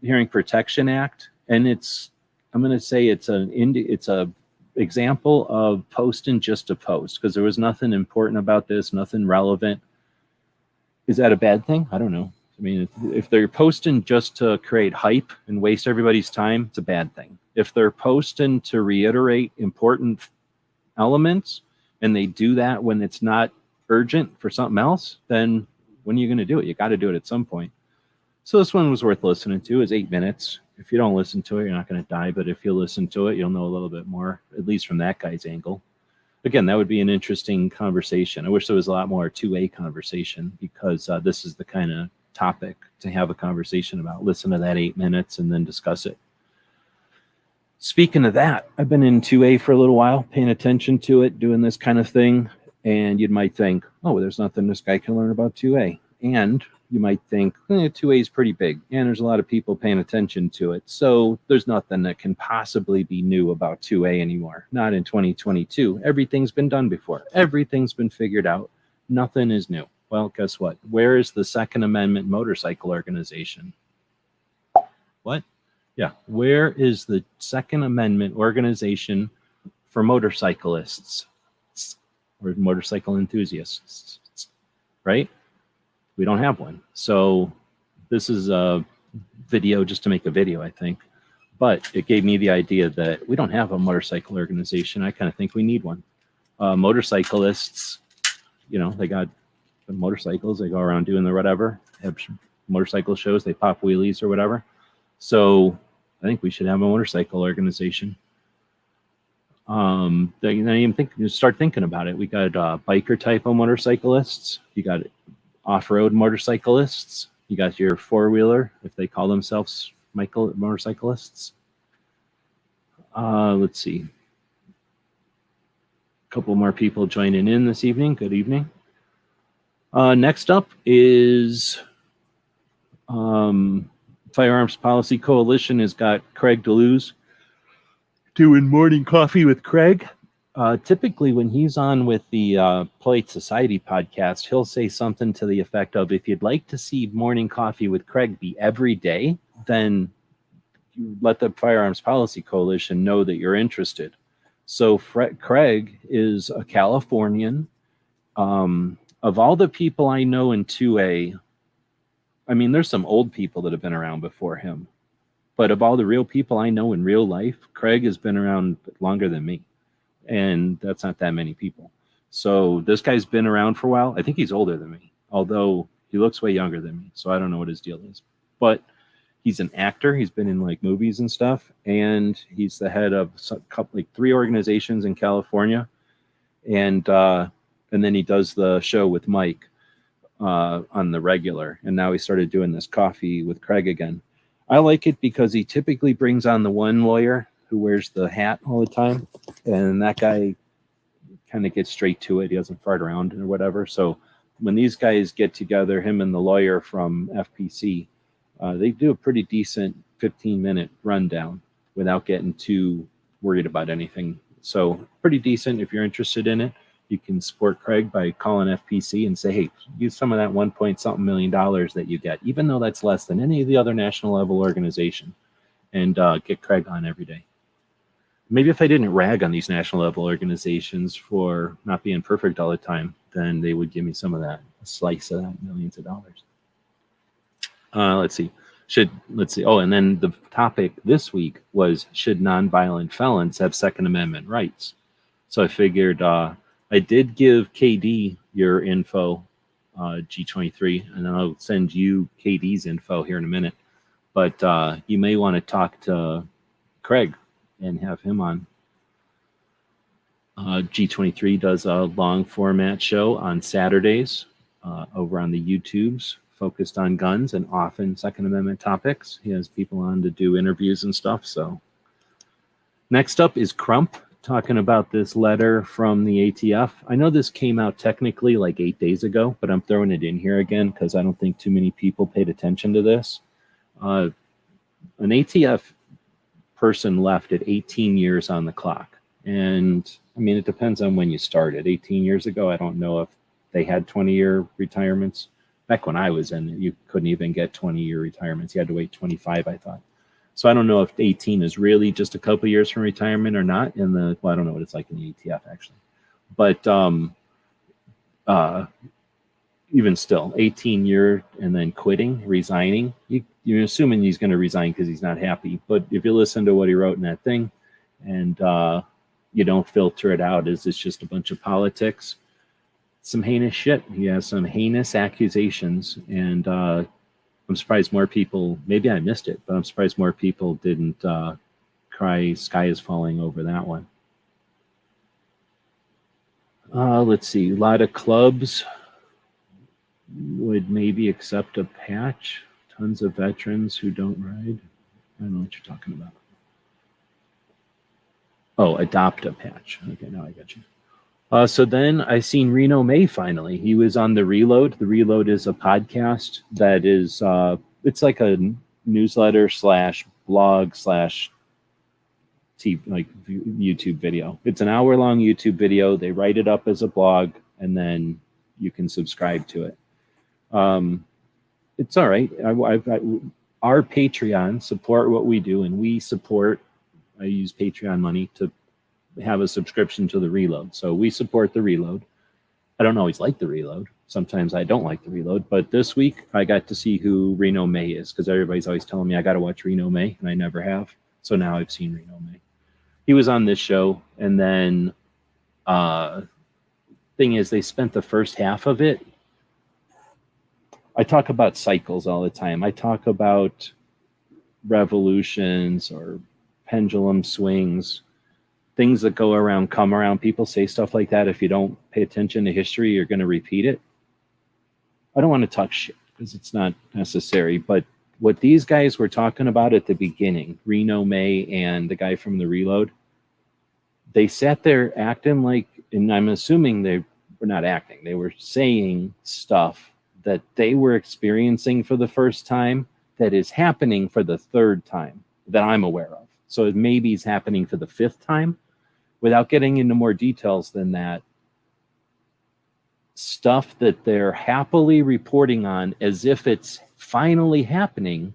Hearing Protection Act. And I'm going to say it's a example of posting just to post because there was nothing important about this, nothing relevant. Is that a bad thing? I don't know. I mean, if they're posting just to create hype and waste everybody's time, it's a bad thing. If they're posting to reiterate important elements and they do that when it's not urgent for something else, then when are you going to do it? You got to do it at some point. So this one was worth listening to. It's 8 minutes. If you don't listen to it, you're not going to die. But if you listen to it, you'll know a little bit more, at least from that guy's angle. Again, that would be an interesting conversation. I wish there was a lot more 2A conversation because this is the kind of topic to have a conversation about. Listen to that 8 minutes and then discuss it. Speaking of that, I've been in 2A for a little while, paying attention to it, doing this kind of thing. And you might think, oh, there's nothing this guy can learn about 2A. And you might think 2A is pretty big and there's a lot of people paying attention to it. So there's nothing that can possibly be new about 2A anymore. Not in 2022. Everything's been done before. Everything's been figured out. Nothing is new. Well, guess what? Where is the Second Amendment motorcycle organization? What? Yeah. Where is the Second Amendment organization for motorcyclists or motorcycle enthusiasts? Right? We don't have one. So this is a video just to make a video, I think. But it gave me the idea that we don't have a motorcycle organization. I kind of think we need one. Motorcyclists, they got the motorcycles. They go around doing the whatever. Have motorcycle shows. They pop wheelies or whatever. So I think we should have a motorcycle organization. Then you start thinking about it. We got biker type of motorcyclists. You got off-road motorcyclists. You got your four-wheeler, if they call themselves motorcyclists. Let's see. A couple more people joining in this evening. Good evening. Next up is Firearms Policy Coalition has got Craig DeLuz doing Morning Coffee with Craig. Typically, when he's on with the Polite Society podcast, he'll say something to the effect of, if you'd like to see Morning Coffee with Craig be every day, then you let the Firearms Policy Coalition know that you're interested. So Craig is a Californian. Of all the people I know in 2A, I mean, there's some old people that have been around before him. But of all the real people I know in real life, Craig has been around longer than me. And that's not that many people. So this guy's been around for a while. I think he's older than me, although he looks way younger than me. So I don't know what his deal is. But he's an actor. He's been in like movies and stuff. And he's the head of like 3 organizations in California. And then he does the show with Mike on the regular. And now he started doing this coffee with Craig again. I like it because he typically brings on the one lawyer who wears the hat all the time. And that guy kind of gets straight to it. He doesn't fart around or whatever. So when these guys get together, him and the lawyer from FPC, they do a pretty decent 15-minute rundown without getting too worried about anything. So pretty decent. If you're interested in it, you can support Craig by calling FPC and say, hey, use some of that $1.something million that you get, even though that's less than any of the other national level organization, and get Craig on every day. Maybe if I didn't rag on these national level organizations for not being perfect all the time, then they would give me some of that, a slice of that, millions of dollars. Let's see. Oh, and then the topic this week was, should nonviolent felons have Second Amendment rights? So I figured I did give KD your info, G23, and I'll send you KD's info here in a minute. But you may want to talk to Craig and have him on. G23 does a long format show on Saturdays over on the YouTubes, focused on guns and often Second Amendment topics. He has people on to do interviews and stuff. So next up is Crump, talking about this letter from the ATF. I know this came out technically like 8 days ago, but I'm throwing it in here again because I don't think too many people paid attention to this. An ATF person left at 18 years on the clock. And I mean, it depends on when you started. 18 years ago, I don't know if they had 20-year retirements. Back when I was in it, you couldn't even get 20-year retirements. You had to wait 25, I thought. So I don't know if 18 is really just a couple years from retirement or not. Well, I don't know what it's like in the ATF, actually. But even still, 18-year and then quitting, resigning, you're assuming he's going to resign because he's not happy. But if you listen to what he wrote in that thing and you don't filter it out as it's just a bunch of politics, some heinous shit. He has some heinous accusations, and I'm surprised more people, maybe I missed it, but I'm surprised more people didn't cry sky is falling over that one. Let's see, a lot of clubs would maybe accept a patch. Tons of veterans who don't ride. I don't know what you're talking about. Oh, adopt a patch. Okay, now I got you. So then I seen Reno May finally. He was on The Reload. The Reload is a podcast that is, it's like a newsletter / blog / YouTube video. It's an hour-long YouTube video. They write it up as a blog, and then you can subscribe to it. It's all right. Our Patreon support what we do, and we support, I use Patreon money to have a subscription to The Reload. So we support The Reload. I don't always like The Reload. Sometimes I don't like The Reload. But this week, I got to see who Reno May is, because everybody's always telling me I got to watch Reno May, and I never have. So now I've seen Reno May. He was on this show, and then thing is, they spent the first half of it. I talk about cycles all the time. I talk about revolutions or pendulum swings, things that go around, come around. People say stuff like that. If you don't pay attention to history, you're going to repeat it. I don't want to talk shit because it's not necessary. But what these guys were talking about at the beginning, Reno May and the guy from The Reload, they sat there acting like, and I'm assuming they were not acting, they were saying stuff that they were experiencing for the first time that is happening for the third time that I'm aware of. So it maybe is happening for the fifth time. Without getting into more details than that, stuff that they're happily reporting on as if it's finally happening.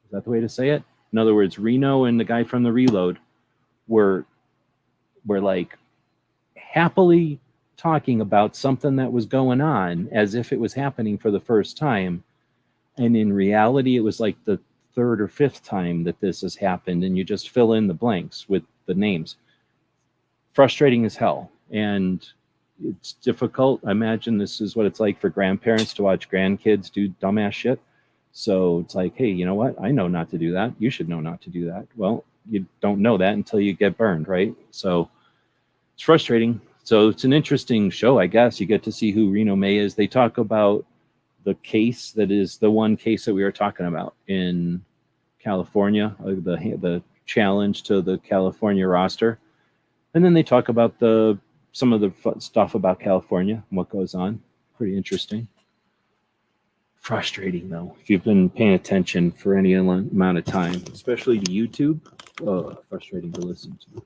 Is that the way to say it? In other words, Reno and the guy from The Reload were like happily talking about something that was going on as if it was happening for the first time. And in reality, it was like the third or fifth time that this has happened, and you just fill in the blanks with the names. Frustrating as hell. And it's difficult. I imagine this is what it's like for grandparents to watch grandkids do dumbass shit. So it's like, hey, you know what? I know not to do that. You should know not to do that. Well, you don't know that until you get burned, right? So it's frustrating. So it's an interesting show, I guess. You get to see who Reno May is. They talk about the case that is the one case that we were talking about in California, the challenge to the California roster. And then they talk about some of the stuff about California and what goes on. Pretty interesting. Frustrating, though, if you've been paying attention for any amount of time, especially to YouTube. Oh, frustrating to listen to.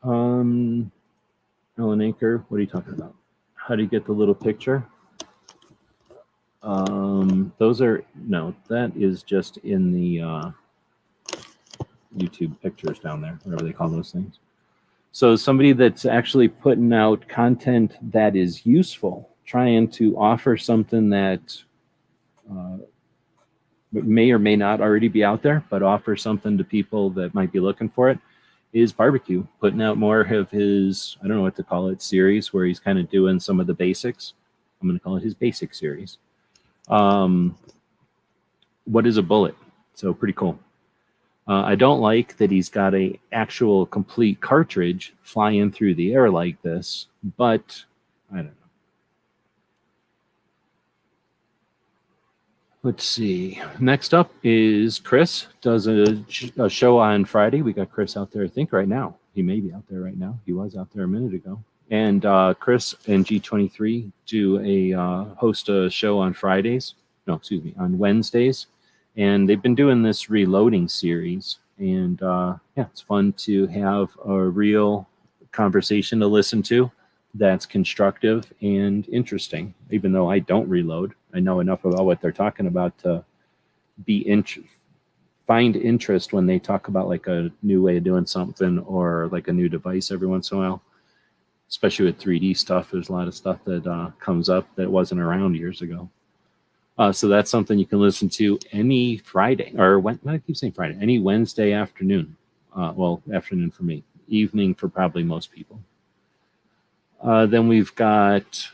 Ellen Anchor, what are you talking about? How do you get the little picture? That is just in the YouTube pictures down there, whatever they call those things. So somebody that's actually putting out content that is useful, trying to offer something that may or may not already be out there, but offer something to people that might be looking for it, is Barbecue, putting out more of his, I don't know what to call it, series, where he's kind of doing some of the basics. I'm going to call it his basic series. What is a bullet? So pretty cool. I don't like that he's got a actual complete cartridge flying through the air like this, but I don't know. Let's see. Next up is Chris. Does a show on Friday. We got Chris out there, I think, right now. He may be out there right now. He was out there a minute ago. And Chris and G23 do host a show on Fridays. No, excuse me, on Wednesdays. And they've been doing this reloading series. And yeah, it's fun to have a real conversation to listen to that's constructive and interesting. Even though I don't reload, I know enough about what they're talking about to find interest when they talk about like a new way of doing something or like a new device every once in a while. Especially with 3D stuff, there's a lot of stuff that comes up that wasn't around years ago. So that's something you can listen to any Friday, or when I keep saying Friday, any Wednesday afternoon. Well, afternoon for me, evening for probably most people. Then we've got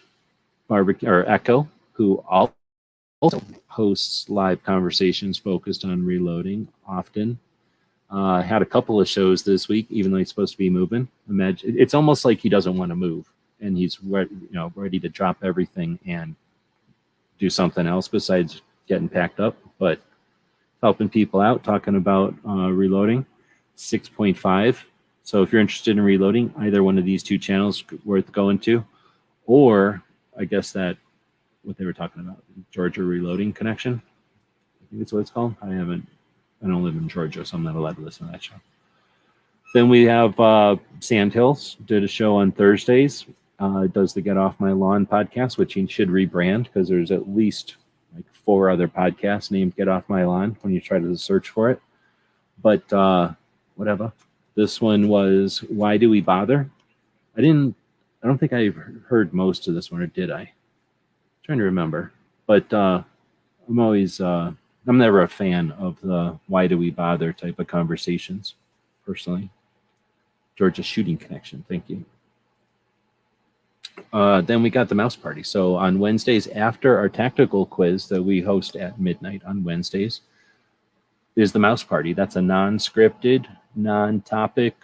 Echo, who also hosts live conversations focused on reloading often. Had a couple of shows this week, even though he's supposed to be moving. Imagine it's almost like he doesn't want to move, and he's ready to drop everything and do something else besides getting packed up. But helping people out, talking about reloading, 6.5. So if you're interested in reloading, either one of these two channels worth going to, or I guess that what they were talking about, Georgia Reloading Connection. I think that's what it's called. I don't live in Georgia, so I'm not allowed to listen to that show. Then we have Sandhills, did a show on Thursdays. Does the Get Off My Lawn podcast, which he should rebrand because there's at least like 4 other podcasts named Get Off My Lawn when you try to search for it. But whatever. This one was Why Do We Bother? I don't think I heard most of this one, or did I? I'm trying to remember. But I'm never a fan of the Why Do We Bother type of conversations, personally. Georgia Shooting Connection, thank you. Then we got the Mouse Party. So on Wednesdays, after our tactical quiz that we host at midnight on Wednesdays, is the Mouse Party. That's a non-scripted, non-topic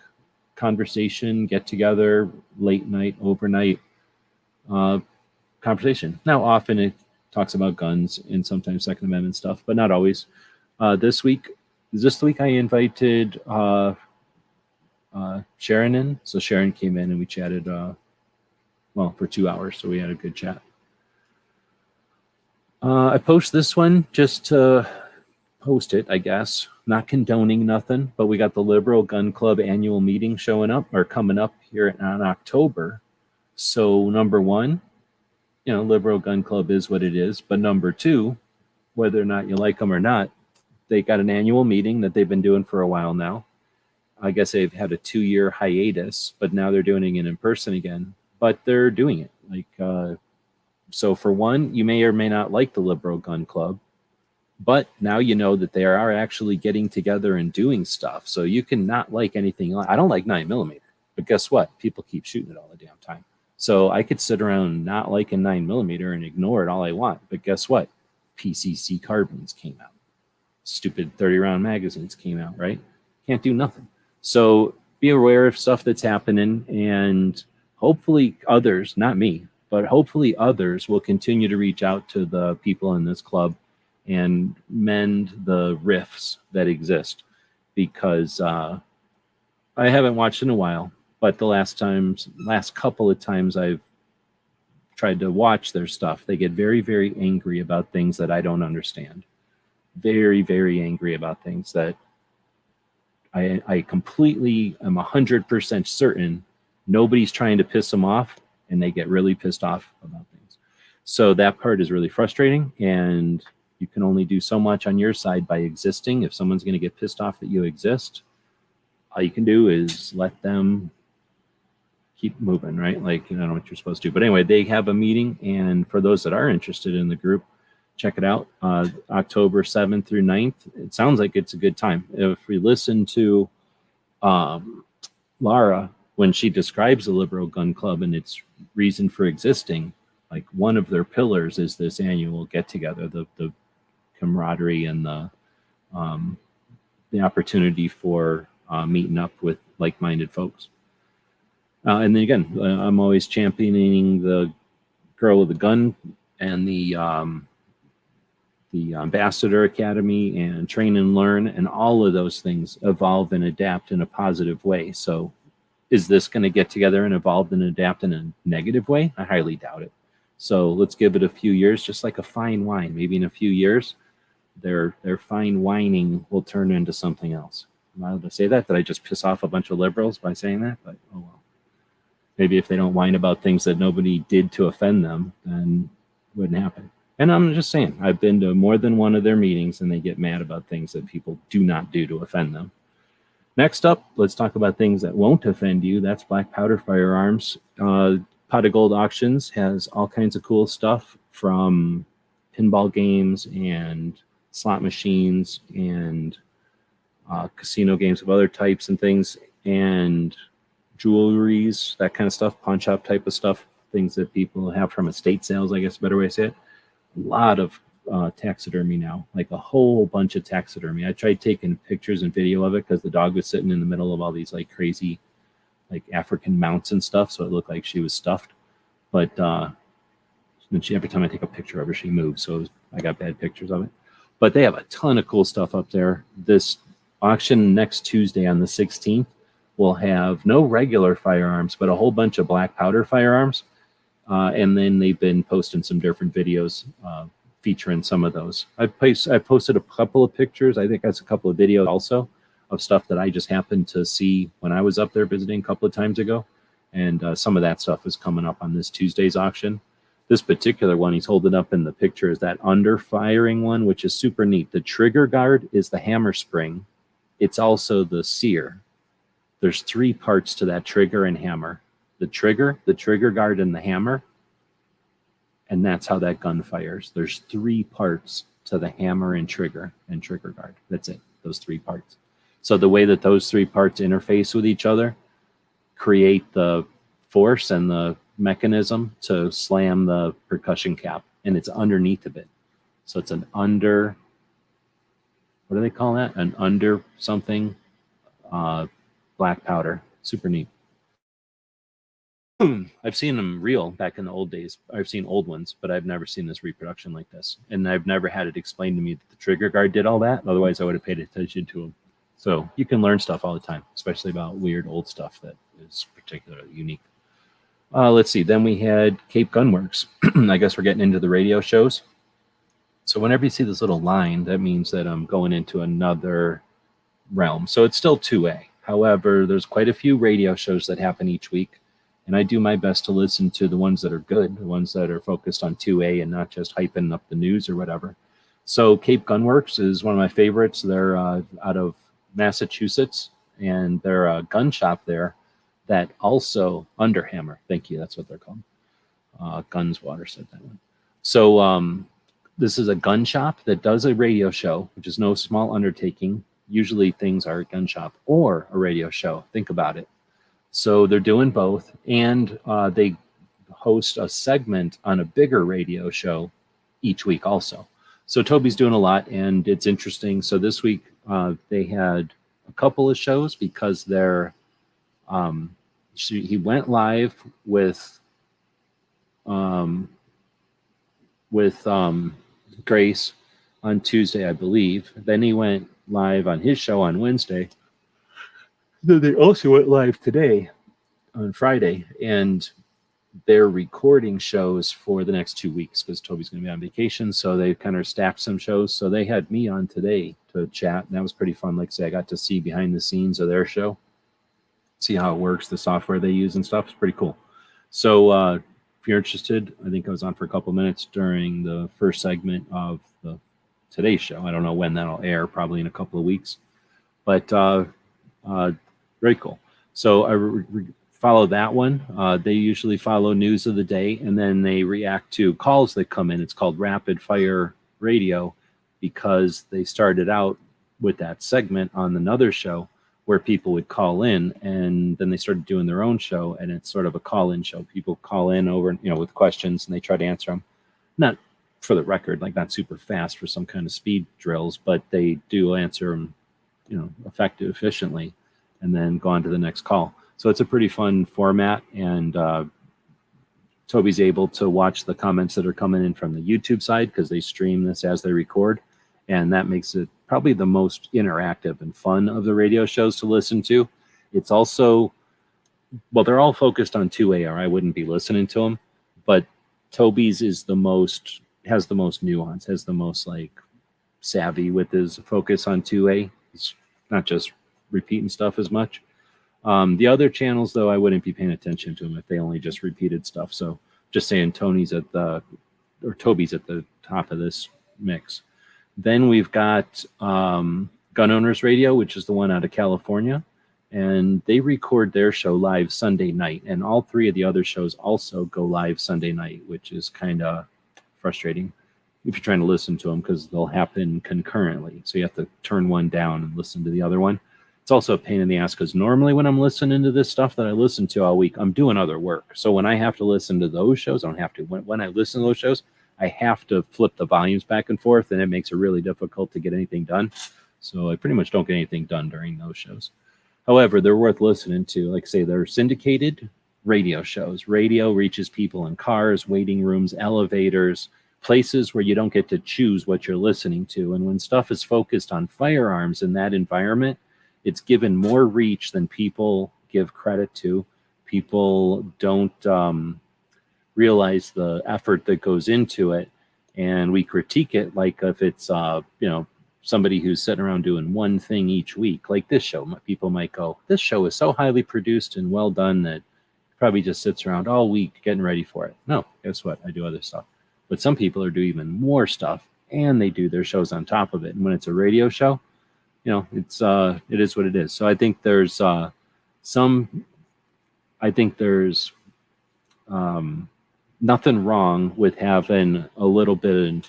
conversation, get-together, late night, overnight conversation. Now, often it talks about guns and sometimes Second Amendment stuff, but not always. This week I invited Sharon in. So Sharon came in and we chatted for 2 hours, so we had a good chat. I post this one just to post it, I guess. Not condoning nothing, but we got the Liberal Gun Club annual meeting coming up here in October. So number one, Liberal Gun Club is what it is. But number two, whether or not you like them or not, they got an annual meeting that they've been doing for a while now. I guess they've had a 2-year hiatus, but now they're doing it in person again. But they're doing it. So for one, you may or may not like the Liberal Gun Club, but now you know that they are actually getting together and doing stuff. So you can not like anything. I don't like 9mm, but guess what? People keep shooting it all the damn time. So I could sit around not liking 9mm and ignore it all I want. But guess what? PCC carbines came out. Stupid 30-round magazines came out, right? Can't do nothing. So be aware of stuff that's happening, and hopefully others, not me, but hopefully others will continue to reach out to the people in this club and mend the rifts that exist, because I haven't watched in a while, but the last couple of times I've tried to watch their stuff, they get very, very angry about things that I don't understand. Very, very angry about things that I completely am 100% certain nobody's trying to piss them off, and they get really pissed off about things. So that part is really frustrating, and you can only do so much on your side by existing. If someone's going to get pissed off that you exist, all you can do is let them keep moving, right? Like, you don't know what you're supposed to do. But anyway, they have a meeting, and for those that are interested in the group, check it out. October 7th through 9th. It sounds like it's a good time. If we listen to Laura, when she describes the Liberal Gun Club and its reason for existing, like one of their pillars is this annual get-together, the camaraderie and the opportunity for meeting up with like-minded folks. And then again, I'm always championing the Girl with the Gun and the Ambassador Academy and Train and Learn, and all of those things evolve and adapt in a positive way. So is this going to get together and evolve and adapt in a negative way? I highly doubt it. So let's give it a few years, just like a fine wine. Maybe in a few years, their fine whining will turn into something else. Am I allowed to say that? Did I just piss off a bunch of liberals by saying that? But oh well. Maybe if they don't whine about things that nobody did to offend them, then it wouldn't happen. And I'm just saying, I've been to more than one of their meetings, and they get mad about things that people do not do to offend them. Next up, let's talk about things that won't offend you. That's black powder firearms. Pot of Gold Auctions has all kinds of cool stuff, from pinball games and slot machines and casino games of other types and things, and jewelries, that kind of stuff, pawn shop type of stuff, things that people have from estate sales, I guess a better way to say it. A lot of taxidermy now, like a whole bunch of taxidermy. I tried taking pictures and video of it because the dog was sitting in the middle of all these like crazy like African mounts and stuff, so it looked like she was stuffed. But then every time I take a picture of her, she moves, so I got bad pictures of it. But they have a ton of cool stuff up there. This auction next Tuesday on the 16th will have no regular firearms, but a whole bunch of black powder firearms. And then they've been posting some different videos featuring some of those. I posted a couple of pictures. I think that's a couple of videos also of stuff that I just happened to see when I was up there visiting a couple of times ago. And some of that stuff is coming up on this Tuesday's auction. This particular one he's holding up in the picture is that under firing one, which is super neat. The trigger guard is the hammer spring. It's also the sear. There's 3 parts to that trigger and hammer. The trigger guard, and the hammer. And that's how that gun fires. There's 3 parts to the hammer and trigger guard. That's it, those 3 parts. So the way that those 3 parts interface with each other create the force and the mechanism to slam the percussion cap, and it's underneath of it. So it's an under, what do they call that? An under something black powder. Super neat. I've seen them real back in the old days. I've seen old ones, but I've never seen this reproduction like this. And I've never had it explained to me that the trigger guard did all that. Otherwise, I would have paid attention to them. So you can learn stuff all the time, especially about weird old stuff that is particularly unique. Let's see. Then we had Cape Gunworks. I guess we're getting into the radio shows. So whenever you see this little line, that means that I'm going into another realm. So it's still 2A. However, there's quite a few radio shows that happen each week. And I do my best to listen to the ones that are good, the ones that are focused on 2A and not just hyping up the news or whatever. So Cape Gunworks is one of my favorites. They're out of Massachusetts, and they're a gun shop there that also Underhammer. Thank you. That's what they're called. Gunswater said that one. So this is a gun shop that does a radio show, which is no small undertaking. Usually things are a gun shop or a radio show. Think about it. So they're doing both, and they host a segment on a bigger radio show each week also. So Toby's doing a lot, and it's interesting. So this week they had a couple of shows because they're he went live with Grace on Tuesday, I believe. Then he went live on his show on Wednesday. Then they also went live today on Friday, and they're recording shows for the next 2 weeks because Toby's going to be on vacation. So they kind of stacked some shows. So they had me on today to chat, and that was pretty fun. Like I say, I got to see behind the scenes of their show, see how it works, the software they use and stuff. It's pretty cool. So if you're interested, I think I was on for a couple minutes during the first segment of the today's show. I don't know when that'll air, probably in a couple of weeks, but very cool. So follow that one. They usually follow news of the day, and then they react to calls that come in. It's called Rapid Fire Radio because they started out with that segment on another show where people would call in, and then they started doing their own show, and it's sort of a call-in show. People call in over, with questions, and they try to answer them. Not for the record, like not super fast for some kind of speed drills, but they do answer them, efficiently, and then go on to the next call. So it's a pretty fun format, and Toby's able to watch the comments that are coming in from the YouTube side because they stream this as they record, and that makes it probably the most interactive and fun of the radio shows to listen to. It's also, well, they're all focused on 2A, or I wouldn't be listening to them, but Toby's has the most nuance, has the most savvy with his focus on 2A. He's not just repeating stuff as much. The other channels, though, I wouldn't be paying attention to them if they only just repeated stuff. So just saying Toby's at the top of this mix. Then we've got Gun Owners Radio, which is the one out of California, and they record their show live Sunday night. And all three of the other shows also go live Sunday night, which is kind of frustrating if you're trying to listen to them because they'll happen concurrently. So you have to turn one down and listen to the other one. It's also a pain in the ass because normally when I'm listening to this stuff that I listen to all week, I'm doing other work. So when I have to listen to those shows, I don't have to. When I listen to those shows, I have to flip the volumes back and forth, and it makes it really difficult to get anything done. So I pretty much don't get anything done during those shows. However, they're worth listening to. Like I say, they're syndicated radio shows. Radio reaches people in cars, waiting rooms, elevators, places where you don't get to choose what you're listening to. And when stuff is focused on firearms in that environment, it's given more reach than people give credit to. People don't realize the effort that goes into it, and we critique it like if it's somebody who's sitting around doing one thing each week, like this show. People might go, this show is so highly produced and well done that probably just sits around all week getting ready for it. No, guess what? I do other stuff. But some people are doing even more stuff, and they do their shows on top of it. And when it's a radio show, it is what it is. So I think there's nothing wrong with having a little bit of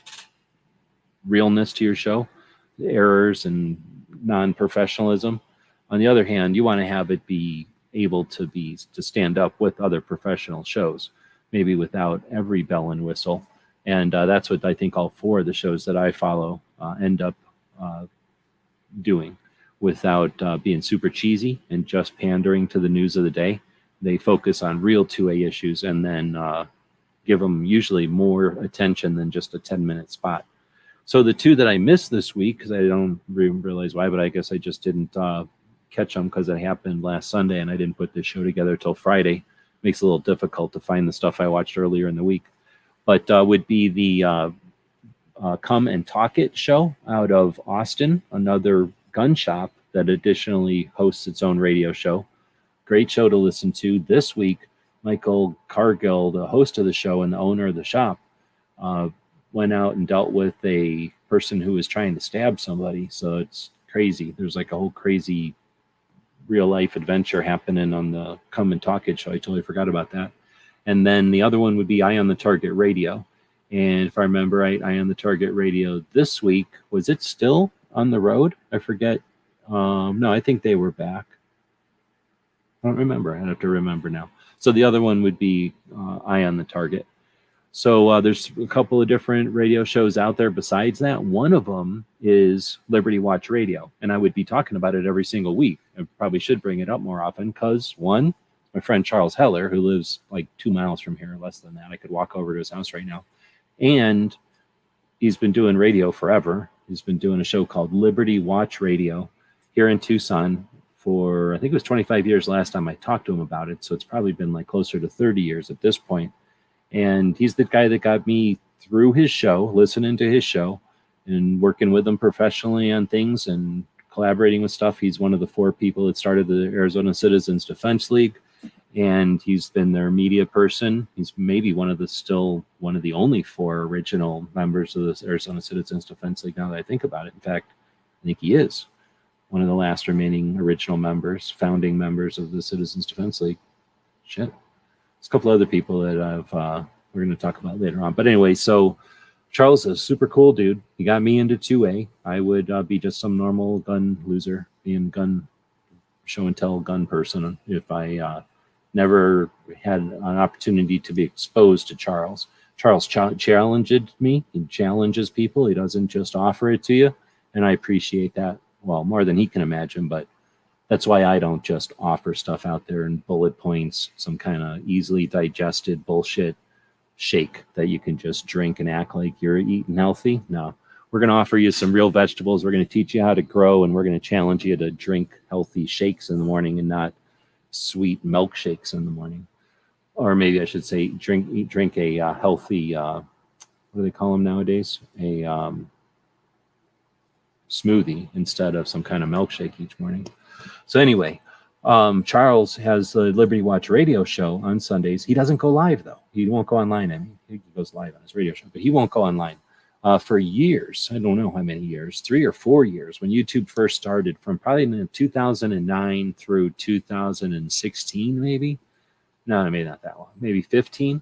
realness to your show, errors and non-professionalism. On the other hand, you want to have it be able to stand up with other professional shows, maybe without every bell and whistle. And that's what I think all four of the shows that I follow end up doing, without being super cheesy and just pandering to the news of the day. They focus on real 2A issues and then give them usually more attention than just a 10-minute spot. So the two that I missed this week, because I don't realize why, but I guess I just didn't catch them because it happened last Sunday and I didn't put this show together till Friday. Makes it a little difficult to find the stuff I watched earlier in the week. But would be the Come and Talk It show out of Austin, another gun shop that additionally hosts its own radio show. Great show to listen to. This week, Michael Cargill, the host of the show and the owner of the shop, went out and dealt with a person who was trying to stab somebody. So it's crazy. There's like a whole crazy real life adventure happening on the Come and Talk It show. I totally forgot about that. And then the other one would be Eye on the Target Radio. And if I remember right, Eye on the Target Radio this week, was it still on the road? I forget. No, I think they were back. I don't remember. I'd have to remember now. So the other one would be Eye on the Target. So there's a couple of different radio shows out there besides that. One of them is Liberty Watch Radio, and I would be talking about it every single week. I probably should bring it up more often because, one, my friend Charles Heller, who lives like 2 miles from here, less than that. I could walk over to his house right now. And he's been doing radio forever. He's been doing a show called Liberty Watch Radio here in Tucson for, I think it was 25 years last time I talked to him about it. So it's probably been like closer to 30 years at this point. And he's the guy that got me through his show, listening to his show and working with him professionally on things and collaborating with stuff. He's one of the 4 people that started the Arizona Citizens Defense League. And he's been their media person. He's maybe one of the only 4 original members of the Arizona Citizens Defense League, now that I think about it. In fact, I think he is one of the last remaining original members, founding members of the Citizens Defense League. shit. There's a couple other people that we're going to talk about later on. But anyway, so Charles is a super cool dude. He got me into 2A. I would be just some normal gun loser, being gun show and tell gun person if I never had an opportunity to be exposed to Charles. Charles challenged me. He challenges people. He doesn't just offer it to you. And I appreciate that. Well, more than he can imagine, but that's why I don't just offer stuff out there in bullet points, some kind of easily digested bullshit shake that you can just drink and act like you're eating healthy. No, we're going to offer you some real vegetables. We're going to teach you how to grow, and we're going to challenge you to drink healthy shakes in the morning and not sweet milkshakes in the morning. Or maybe I should say drink a healthy, what do they call them nowadays? A smoothie instead of some kind of milkshake each morning. So anyway, Charles has the Liberty Watch radio show on Sundays. He doesn't go live, though. He won't go online. I mean, he goes live on his radio show, but he won't go online for years. I don't know how many years, 3 or 4 years, when YouTube first started, from probably in 2009 through 2016, maybe. No, maybe not that long. Maybe 15.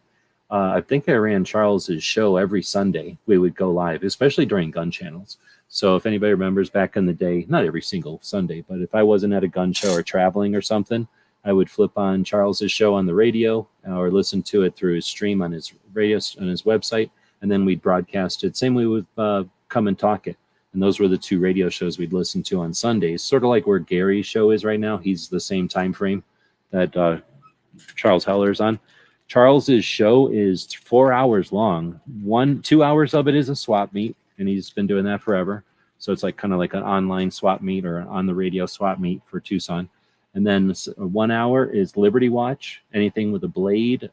I think I ran Charles's show every Sunday. We would go live, especially during gun channels. So if anybody remembers back in the day, not every single Sunday, but if I wasn't at a gun show or traveling or something, I would flip on Charles's show on the radio or listen to it through his stream on his radio, on his website, and then we'd broadcast it. Same way with Come and Talk It. And those were the 2 radio shows we'd listen to on Sundays, sort of like where Gary's show is right now. He's the same time frame that Charles Heller's on. Charles's show is 4 hours long. 2 hours of it is a swap meet, and he's been doing that forever. So it's like kind of like an online swap meet or an on the radio swap meet for Tucson. And then 1 hour is Liberty Watch, anything with a blade,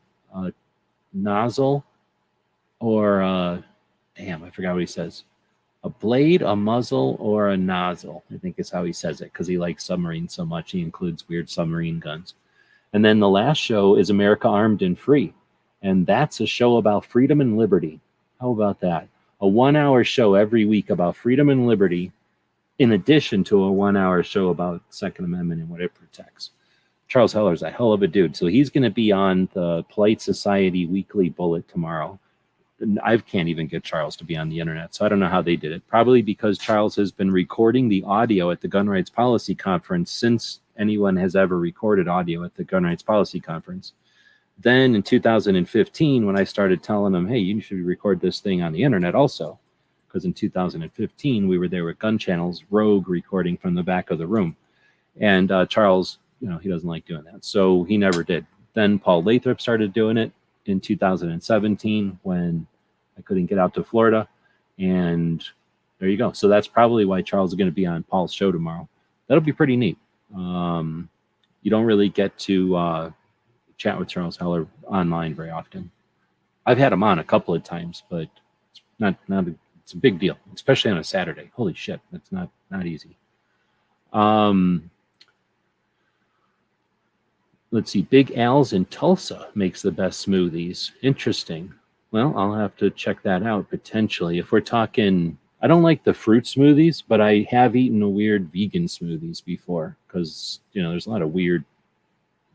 nozzle, or damn, I forgot what he says. A blade, a muzzle, or a nozzle, I think is how he says it, because he likes submarines so much. He includes weird submarine guns. And then the last show is America Armed and Free. And that's a show about freedom and liberty. How about that? A 1 hour show every week about freedom and liberty, in addition to a 1 hour show about Second Amendment and what it protects. Charles Heller's a hell of a dude. So he's going to be on the Polite Society Weekly Bullet tomorrow. I can't even get Charles to be on the internet, so I don't know how they did it. Probably because Charles has been recording the audio at the Gun Rights Policy Conference since anyone has ever recorded audio at the Gun Rights Policy Conference. Then in 2015, when I started telling him, hey, you should record this thing on the internet also, because in 2015, we were there with Gun Channel's Rogue recording from the back of the room. And Charles, he doesn't like doing that, so he never did. Then Paul Lathrop started doing it in 2017 when I couldn't get out to Florida. And there you go. So that's probably why Charles is going to be on Paul's show tomorrow. That'll be pretty neat. You don't really get to chat with Charles Heller online very often. I've had him on a couple of times, but it's it's a big deal, especially on a Saturday. Holy shit, that's not easy. Let's see, Big Al's in Tulsa makes the best smoothies. Interesting. Well, I'll have to check that out potentially. If we're talking, I don't like the fruit smoothies, but I have eaten a weird vegan smoothies before because, there's a lot of weird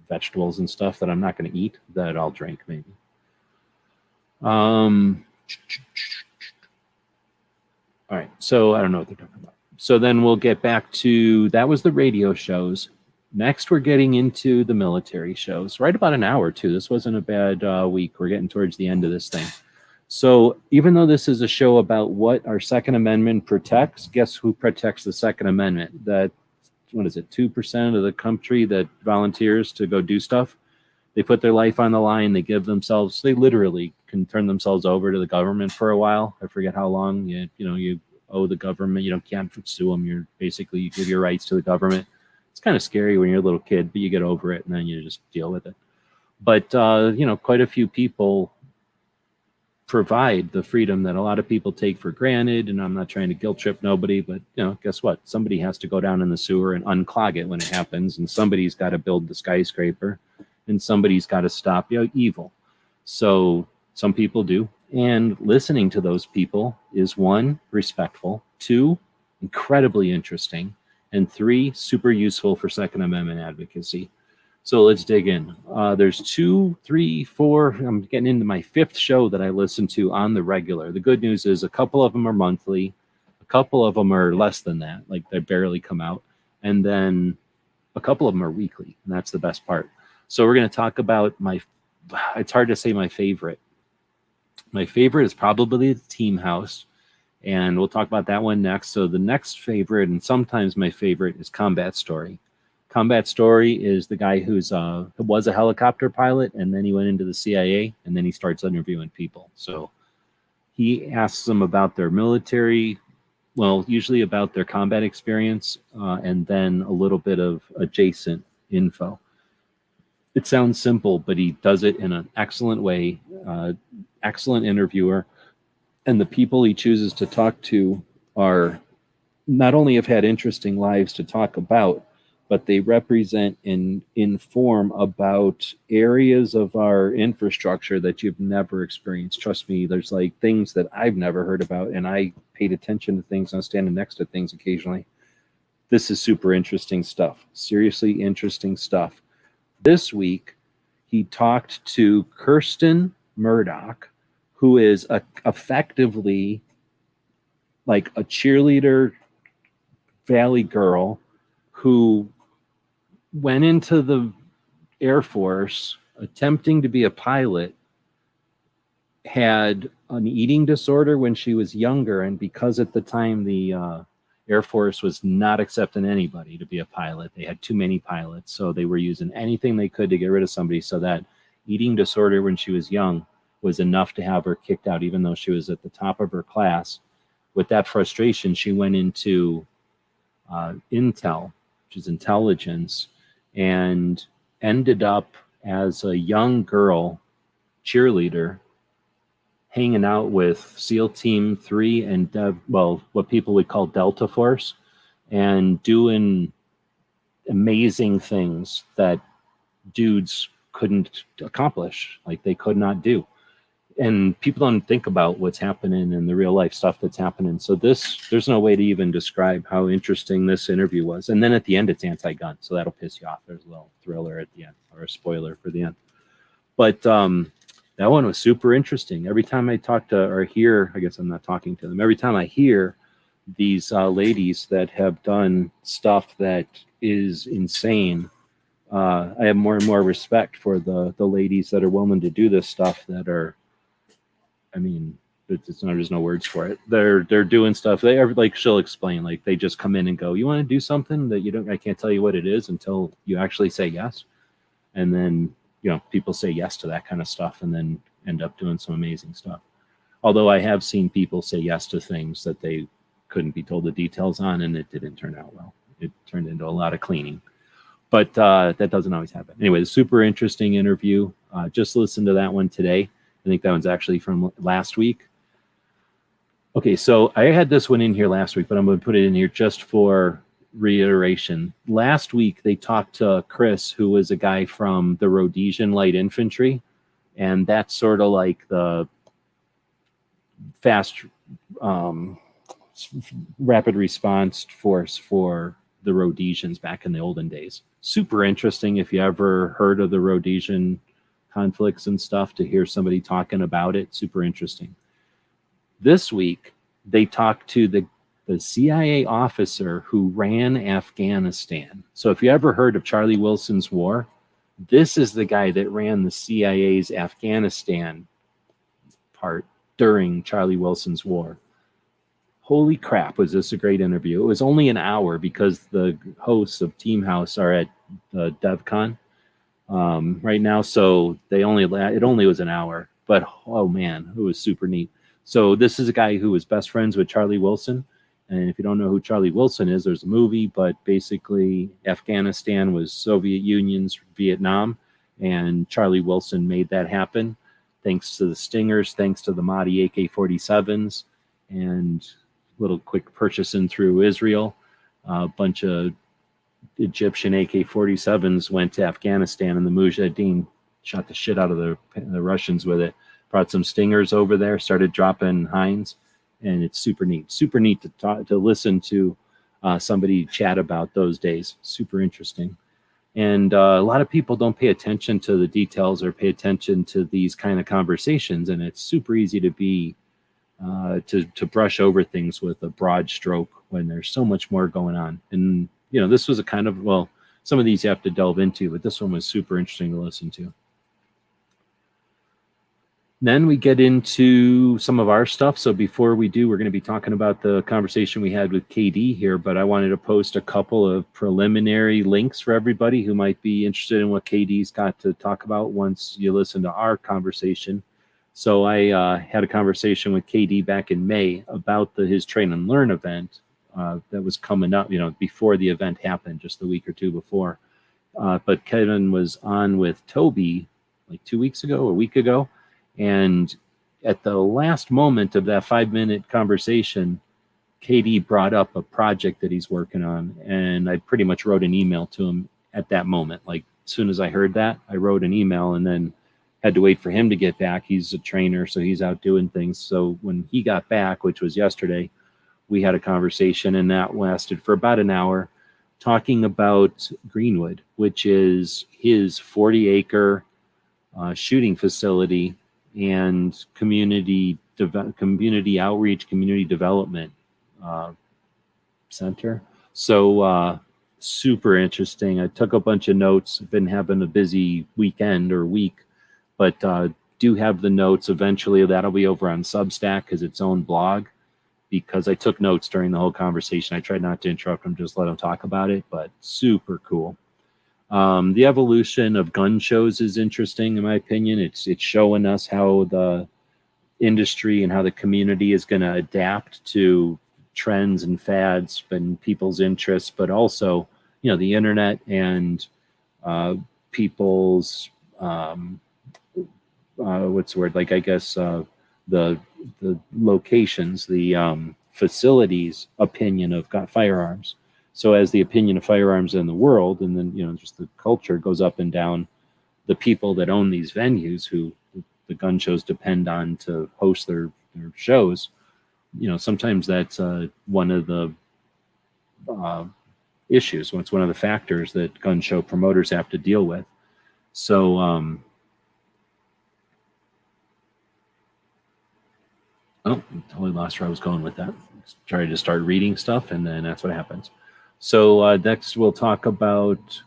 vegetables and stuff that I'm not going to eat that I'll drink maybe. All right, so I don't know what they're talking about. So then we'll get back to, that was the radio shows. Next, we're getting into the military shows. Right about an hour, too. This wasn't a bad week. We're getting towards the end of this thing. So even though this is a show about what our Second Amendment protects, guess who protects the Second Amendment? That, 2% of the country that volunteers to go do stuff? They put their life on the line. They literally can turn themselves over to the government for a while. I forget how long. You owe the government. You can't sue them. You give your rights to the government. It's kind of scary when you're a little kid, but you get over it and then you just deal with it. But, quite a few people provide the freedom that a lot of people take for granted. And I'm not trying to guilt trip nobody, but, guess what? Somebody has to go down in the sewer and unclog it when it happens. And somebody's got to build the skyscraper and somebody's got to stop evil. So some people do. And listening to those people is 1, respectful, 2, incredibly interesting, and 3, super useful for Second Amendment advocacy. So let's dig in. There's 2, 3, 4. I'm getting into my 5th show that I listen to on the regular. The good news is a couple of them are monthly. A couple of them are less than that, like they barely come out. And then a couple of them are weekly, and that's the best part. So we're going to talk about it's hard to say my favorite. My favorite is probably the Team House, and we'll talk about that one next. So the next favorite, and sometimes my favorite, is Combat Story. Combat Story is the guy who was a helicopter pilot, and then he went into the CIA, and then he starts interviewing people. So he asks them about their military, well, usually about their combat experience, and then a little bit of adjacent info. It sounds simple, but he does it in an excellent way. Excellent interviewer, and the people he chooses to talk to are not only have had interesting lives to talk about, but they represent and inform about areas of our infrastructure that you've never experienced. Trust me, there's like things that I've never heard about, and I paid attention to things. I'm standing next to things occasionally. This is super interesting stuff. Seriously interesting stuff. This week, he talked to Kirsten Murdoch, who is effectively like a cheerleader valley girl who went into the Air Force attempting to be a pilot, had an eating disorder when she was younger, and because at the time the Air Force was not accepting anybody to be a pilot, they had too many pilots, so they were using anything they could to get rid of somebody. So that eating disorder when she was young was enough to have her kicked out, even though she was at the top of her class. With that frustration, she went into Intel, which is intelligence, and ended up as a young girl cheerleader hanging out with SEAL Team 3 and what people would call Delta Force, and doing amazing things that dudes couldn't accomplish, like they could not do. And people don't think about what's happening in the real life stuff that's happening. So there's no way to even describe how interesting this interview was. And then at the end, it's anti-gun, so that'll piss you off. There's a little thriller at the end, or a spoiler for the end. But that one was super interesting. Every time I talk to or hear, I guess I'm not talking to them. Every time I hear these ladies that have done stuff that is insane, I have more and more respect for the ladies that are willing to do this stuff that are, I mean, there's no words for it. They're doing stuff. She'll explain, like they just come in and go, you want to do something that I can't tell you what it is until you actually say yes. And then, people say yes to that kind of stuff and then end up doing some amazing stuff. Although I have seen people say yes to things that they couldn't be told the details on, and it didn't turn out well. It turned into a lot of cleaning. But that doesn't always happen. Anyway, the super interesting interview. Just listen to that one today. I think that one's actually from last week. Okay, so I had this one in here last week, but I'm going to put it in here just for reiteration. Last week, they talked to Chris, who was a guy from the Rhodesian Light Infantry, and that's sort of like the fast rapid response force for the Rhodesians back in the olden days. Super interesting if you ever heard of the Rhodesian conflicts and stuff, to hear somebody talking about it. Super interesting. This week, they talked to the CIA officer who ran Afghanistan. So if you ever heard of Charlie Wilson's war, this is the guy that ran the CIA's Afghanistan part during Charlie Wilson's war. Holy crap, was this a great interview. It was only an hour because the hosts of Team House are at DevCon right now, so it only was an hour, but oh man, it was super neat. So this is a guy who was best friends with Charlie Wilson, and if you don't know who Charlie Wilson is, there's a movie, but basically Afghanistan was Soviet Union's Vietnam, and Charlie Wilson made that happen thanks to the Stingers, thanks to the Mahdi AK-47s, and little quick purchasing through Israel. A bunch of Egyptian AK-47s went to Afghanistan, and the Mujahideen shot the shit out of the Russians with it. Brought some Stingers over there, started dropping Hinds, and it's super neat. Super neat to listen to somebody chat about those days. Super interesting. And a lot of people don't pay attention to the details or pay attention to these kind of conversations. And it's super easy to be, to brush over things with a broad stroke when there's so much more going on. And, you know, this was a kind of, well, some of these you have to delve into, but this one was super interesting to listen to. Then we get into some of our stuff. So before we do, we're going to be talking about the conversation we had with KD here, but I wanted to post a couple of preliminary links for everybody who might be interested in what KD's got to talk about once you listen to our conversation. So I had a conversation with KD back in May about his Train and Learn event that was coming up, you know, before the event happened, just the week or two before. But Kevin was on with Toby like 2 weeks ago, a week ago. And at the last moment of that 5-minute conversation, KD brought up a project that he's working on. And I pretty much wrote an email to him at that moment. Like, as soon as I heard that, I wrote an email and then had to wait for him to get back. He's a trainer, so he's out doing things. So when he got back, which was yesterday, we had a conversation, and that lasted for about an hour, talking about Greenwood, which is his 40-acre shooting facility and community outreach, community development center. So super interesting. I took a bunch of notes. I've been having a busy weekend or week, but do have the notes. Eventually that'll be over on Substack as its own blog, because I took notes during the whole conversation. I tried not to interrupt him, just let him talk about it, but super cool. The evolution of gun shows is interesting, in my opinion. It's showing us how the industry and how the community is going to adapt to trends and fads and people's interests, but also, you know, the internet and people's what's the word? Like, I guess the locations, the facilities opinion of firearms. So as the opinion of firearms in the world, and then, you know, just the culture goes up and down, the people that own these venues, who the gun shows depend on to host their shows, you know, sometimes that's one of the issues. It's one of the factors that gun show promoters have to deal with. So oh, I totally lost where I was going with that. Trying to start reading stuff, and then that's what happens. So next we'll talk about,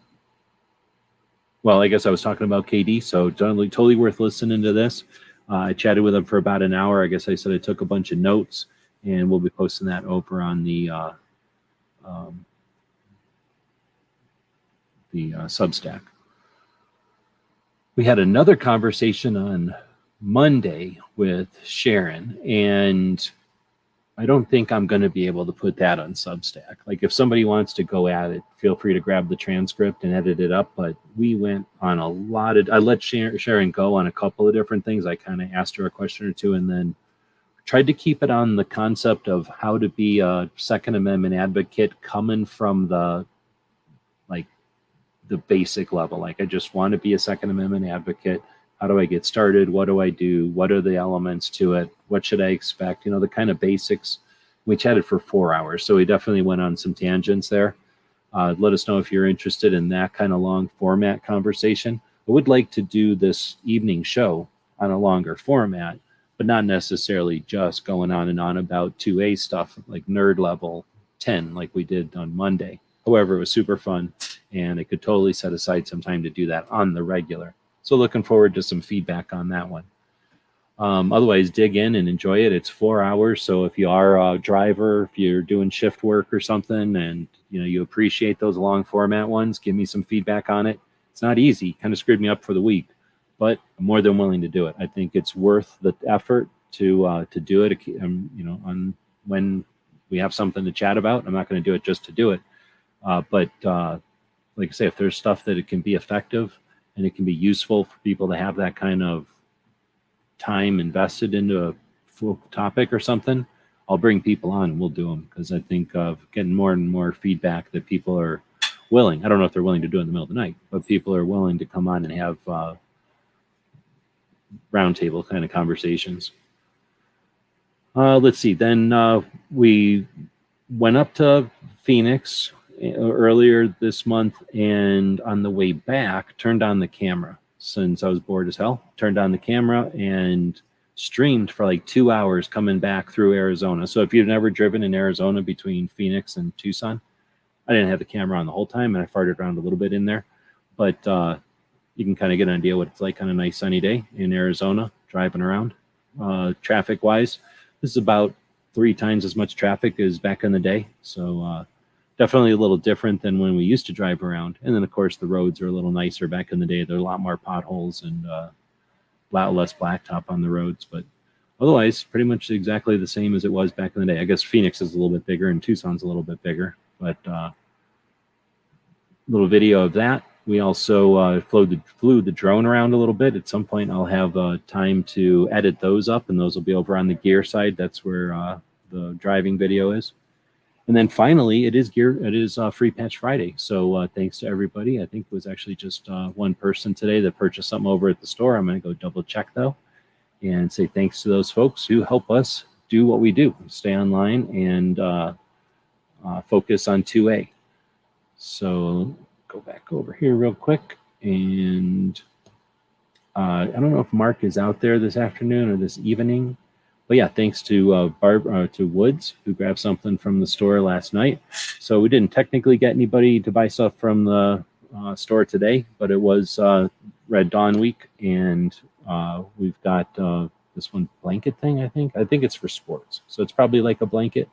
well, I guess I was talking about KD, so totally worth listening to this. I chatted with him for about an hour. I guess I said I took a bunch of notes, and we'll be posting that over on the Substack. We had another conversation on Monday with Sharon, and I don't think I'm going to be able to put that on Substack. Like, if somebody wants to go at it, feel free to grab the transcript and edit it up. But we went on a lot of, I let Sharon go on a couple of different things. I kind of asked her a question or two, and then tried to keep it on the concept of how to be a Second Amendment advocate, coming from the basic level. Like, I just want to be a Second Amendment advocate. How do I get started? What do I do? What are the elements to it? What should I expect? You know, the kind of basics. We chatted for 4 hours, so we definitely went on some tangents there. Let us know if you're interested in that kind of long format conversation. I would like to do this evening show on a longer format, but not necessarily just going on and on about 2A stuff, like nerd level 10, like we did on Monday. However, it was super fun, and I could totally set aside some time to do that on the regular. So looking forward to some feedback on that one. Otherwise, dig in and enjoy it. It's 4 hours, so if you are a driver, if you're doing shift work or something, and you know you appreciate those long format ones, give me some feedback on it. It's not easy. Kind of screwed me up for the week, but I'm more than willing to do it. I think it's worth the effort to do it. You know, on when we have something to chat about, I'm not going to do it just to do it. But like I say, if there's stuff that it can be effective and it can be useful for people to have that kind of time invested into a full topic or something, I'll bring people on and we'll do them, because I think of getting more and more feedback that people are willing. I don't know if they're willing to do it in the middle of the night, but people are willing to come on and have roundtable kind of conversations. Let's see. Then we went up to Phoenix earlier this month, and on the way back, turned on the camera since I was bored as hell. Turned on the camera and streamed for like 2 hours coming back through Arizona. So if you've never driven in Arizona between Phoenix and Tucson, I didn't have the camera on the whole time, and I farted around a little bit in there. But you can kind of get an idea what it's like on a nice sunny day in Arizona, driving around. Traffic-wise, this is about 3 times as much traffic as back in the day. So definitely a little different than when we used to drive around. And then, of course, the roads are a little nicer back in the day. There are a lot more potholes and a lot less blacktop on the roads. But otherwise, pretty much exactly the same as it was back in the day. I guess Phoenix is a little bit bigger and Tucson's a little bit bigger. But little video of that. We also flew the drone around a little bit. At some point, I'll have time to edit those up, and those will be over on the gear side. That's where the driving video is. And then finally, it is Free Patch Friday. So thanks to everybody. I think it was actually just one person today that purchased something over at the store. I'm going to go double check though, and say thanks to those folks who help us do what we do, stay online and focus on 2A. So go back over here real quick, and I don't know if Mark is out there this afternoon or this evening, but yeah, thanks to to Woods who grabbed something from the store last night. So we didn't technically get anybody to buy stuff from the store today, but it was Red Dawn week, and we've got this one blanket thing. I think it's for sports, so it's probably like a blanket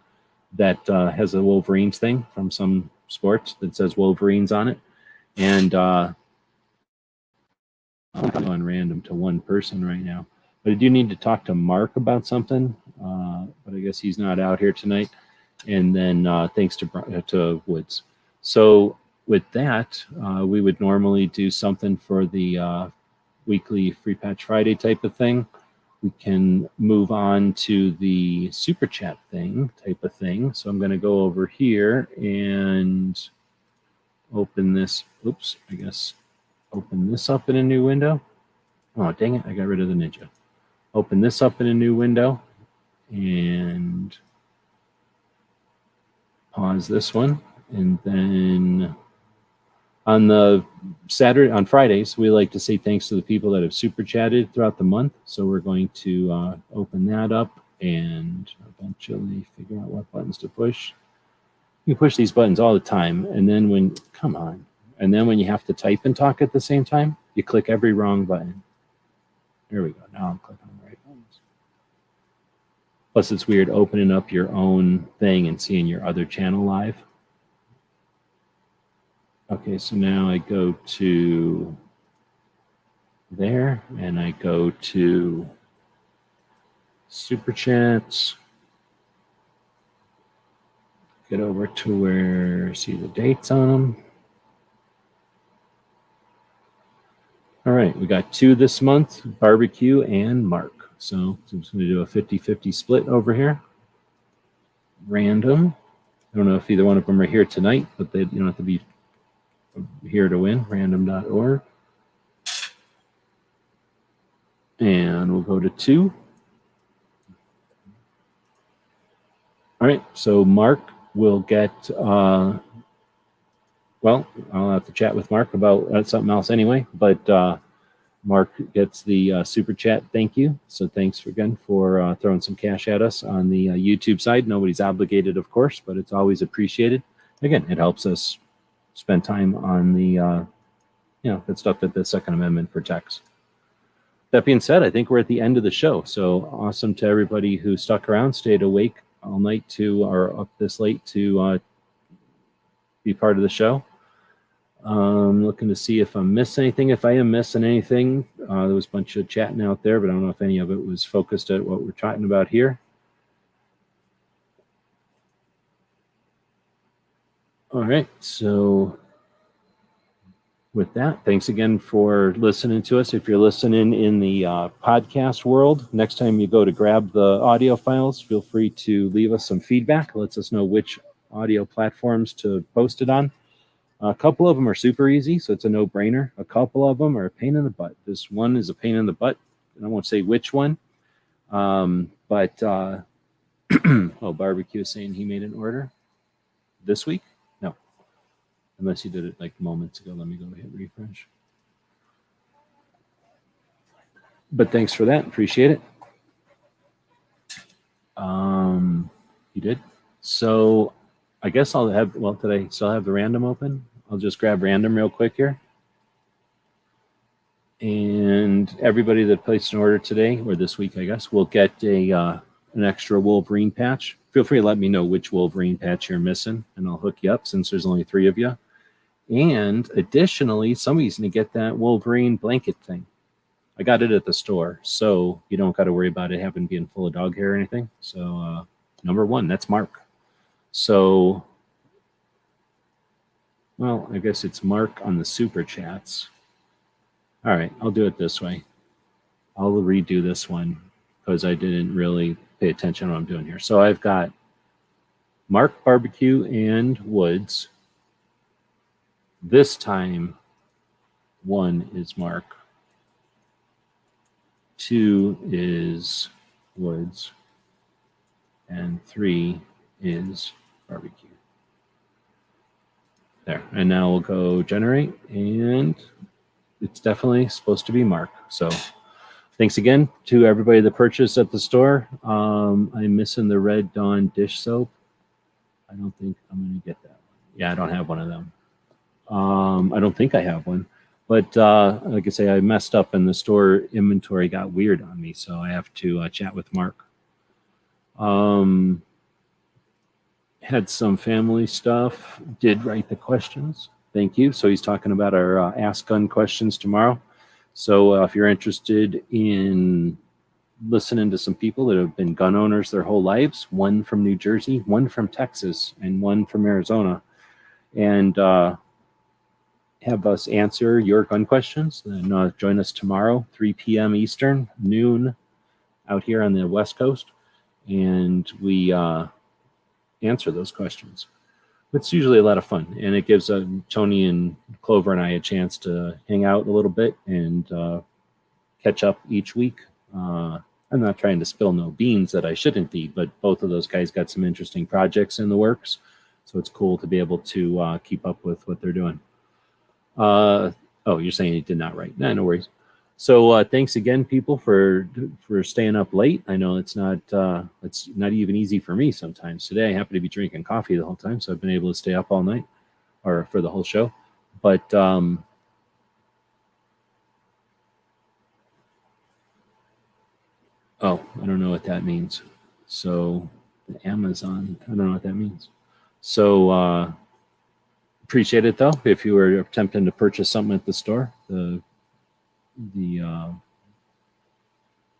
that has a Wolverines thing from some sports that says Wolverines on it. And I'm on random to one person right now, but I do need to talk to Mark about something, but I guess he's not out here tonight. And then thanks to Woods. So with that, we would normally do something for the weekly Free Patch Friday type of thing. We can move on to the super chat thing type of thing. So I'm going to go over here and open this. Oops, I guess open this up in a new window. Oh, dang it. I got rid of the Ninja. Open this up in a new window and pause this one. And then on Fridays, we like to say thanks to the people that have super chatted throughout the month. So we're going to open that up and eventually figure out what buttons to push. You push these buttons all the time, and then when you have to type and talk at the same time, you click every wrong button. There we go. Now I'm clicking on the right buttons. Plus, it's weird opening up your own thing and seeing your other channel live. Okay, so now I go to there, and I go to Super Chats. Get over to where, see the dates on them. All right, we got 2 this month, Barbecue and Mark. So I'm just going to do a 50-50 split over here. Random. I don't know if either one of them are here tonight, but you don't have to be here to win. Random.org. And we'll go to 2. All right, so Mark will get, well, I'll have to chat with Mark about something else anyway, but Mark gets the super chat thank you. So thanks again for throwing some cash at us on the YouTube side. Nobody's obligated, of course, but it's always appreciated. Again, it helps us spend time on the, good stuff that the Second Amendment protects. That being said, I think we're at the end of the show. So awesome to everybody who stuck around, stayed awake all night or up this late to be part of the show. Looking to see if I missed anything. If I am missing anything, there was a bunch of chatting out there, but I don't know if any of it was focused at what we're talking about here. All right, so with that, thanks again for listening to us. If you're listening in the podcast world, next time you go to grab the audio files, feel free to leave us some feedback. It lets us know which audio platforms to post it on. A couple of them are super easy, so it's a no-brainer. A couple of them are a pain in the butt. This one is a pain in the butt, and I won't say which one. Oh, Barbecue is saying he made an order this week? No. Unless you did it like moments ago. Let me go hit refresh. But thanks for that. Appreciate it. You did. So I guess I'll have, well, did I still have the random open? I'll just grab random real quick here. And everybody that placed an order today, or this week, I guess, will get an extra Wolverine patch. Feel free to let me know which Wolverine patch you're missing, and I'll hook you up since there's only 3 of you. And additionally, somebody's going to get that Wolverine blanket thing. I got it at the store, so you don't got to worry about it having been full of dog hair or anything. So number 1, that's Mark. So, well, I guess it's Mark on the super chats. All right, I'll do it this way. I'll redo this one because I didn't really pay attention to what I'm doing here. So I've got Mark Barbecue and Woods. This time, 1 is Mark. 2 is Woods. And 3 is Barbecue. There. And now we'll go generate. And it's definitely supposed to be Mark. So thanks again to everybody that purchased at the store. I'm missing the Red Dawn dish soap. I don't think I'm going to get that one. Yeah, I don't have one of them. I don't think I have one. But like I say, I messed up and the store inventory got weird on me. So I have to chat with Mark. Had some family stuff. Did write the questions. Thank you. So he's talking about our Ask Gun questions tomorrow. So if you're interested in listening to some people that have been gun owners their whole lives, 1 from New Jersey, 1 from Texas, and 1 from Arizona, and have us answer your gun questions, then join us tomorrow, 3 p.m. Eastern, noon, out here on the West Coast, and we answer those questions. It's usually a lot of fun, and it gives Tony and Clover and I a chance to hang out a little bit and catch up each week. I'm not trying to spill no beans that I shouldn't be, but both of those guys got some interesting projects in the works, so it's cool to be able to keep up with what they're doing. Oh, you're saying he did not write. No worries. So thanks again, people, for staying up late. I know it's not even easy for me sometimes. Today I happen to be drinking coffee the whole time, so I've been able to stay up all night, or for the whole show. But oh, I don't know what that means. So Amazon, I don't know what that means. So appreciate it though. If you were attempting to purchase something at the store, the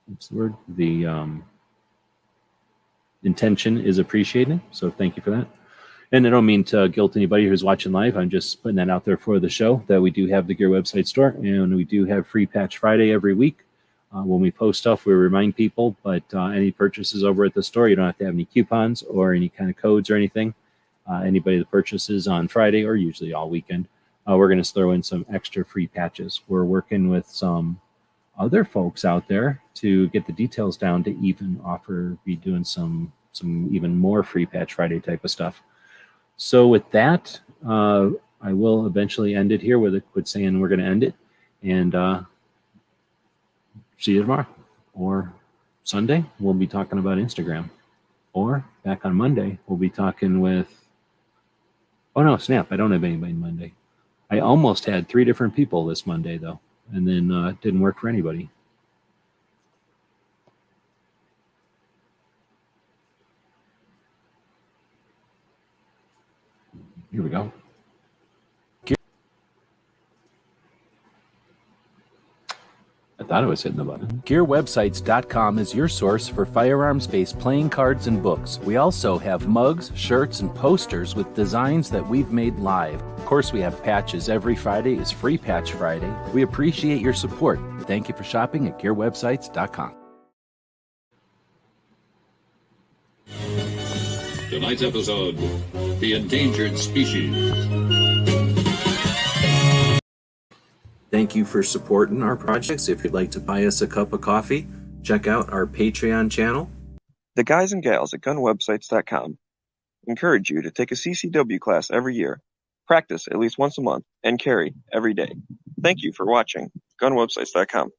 what's the word? The intention is appreciated. So thank you for that. And I don't mean to guilt anybody who's watching live. I'm just putting that out there for the show that we do have the Gear website store, and we do have Free Patch Friday every week. When we post stuff, we remind people, but any purchases over at the store, you don't have to have any coupons or any kind of codes or anything. Anybody that purchases on Friday or usually all weekend, we're going to throw in some extra free patches. We're working with some other folks out there to get the details down to even be doing some even more Free Patch Friday type of stuff. So with that, I will eventually end it here with saying we're going to end it, and see you tomorrow or Sunday. We'll be talking about Instagram, or back on Monday we'll be talking with. Oh no, snap! I don't have anybody Monday. I almost had 3 different people this Monday though, and then it didn't work for anybody. Here we go. I thought I was hitting the button. GearWebsites.com is your source for firearms-based playing cards and books. We also have mugs, shirts, and posters with designs that we've made live. Of course, we have patches. Every Friday is Free Patch Friday. We appreciate your support. Thank you for shopping at GearWebsites.com. Tonight's episode, The Endangered Species. Thank you for supporting our projects. If you'd like to buy us a cup of coffee, check out our Patreon channel. The guys and gals at gunwebsites.com encourage you to take a CCW class every year Practice at least once a month and carry every day. Thank you for watching GunWebsites.com.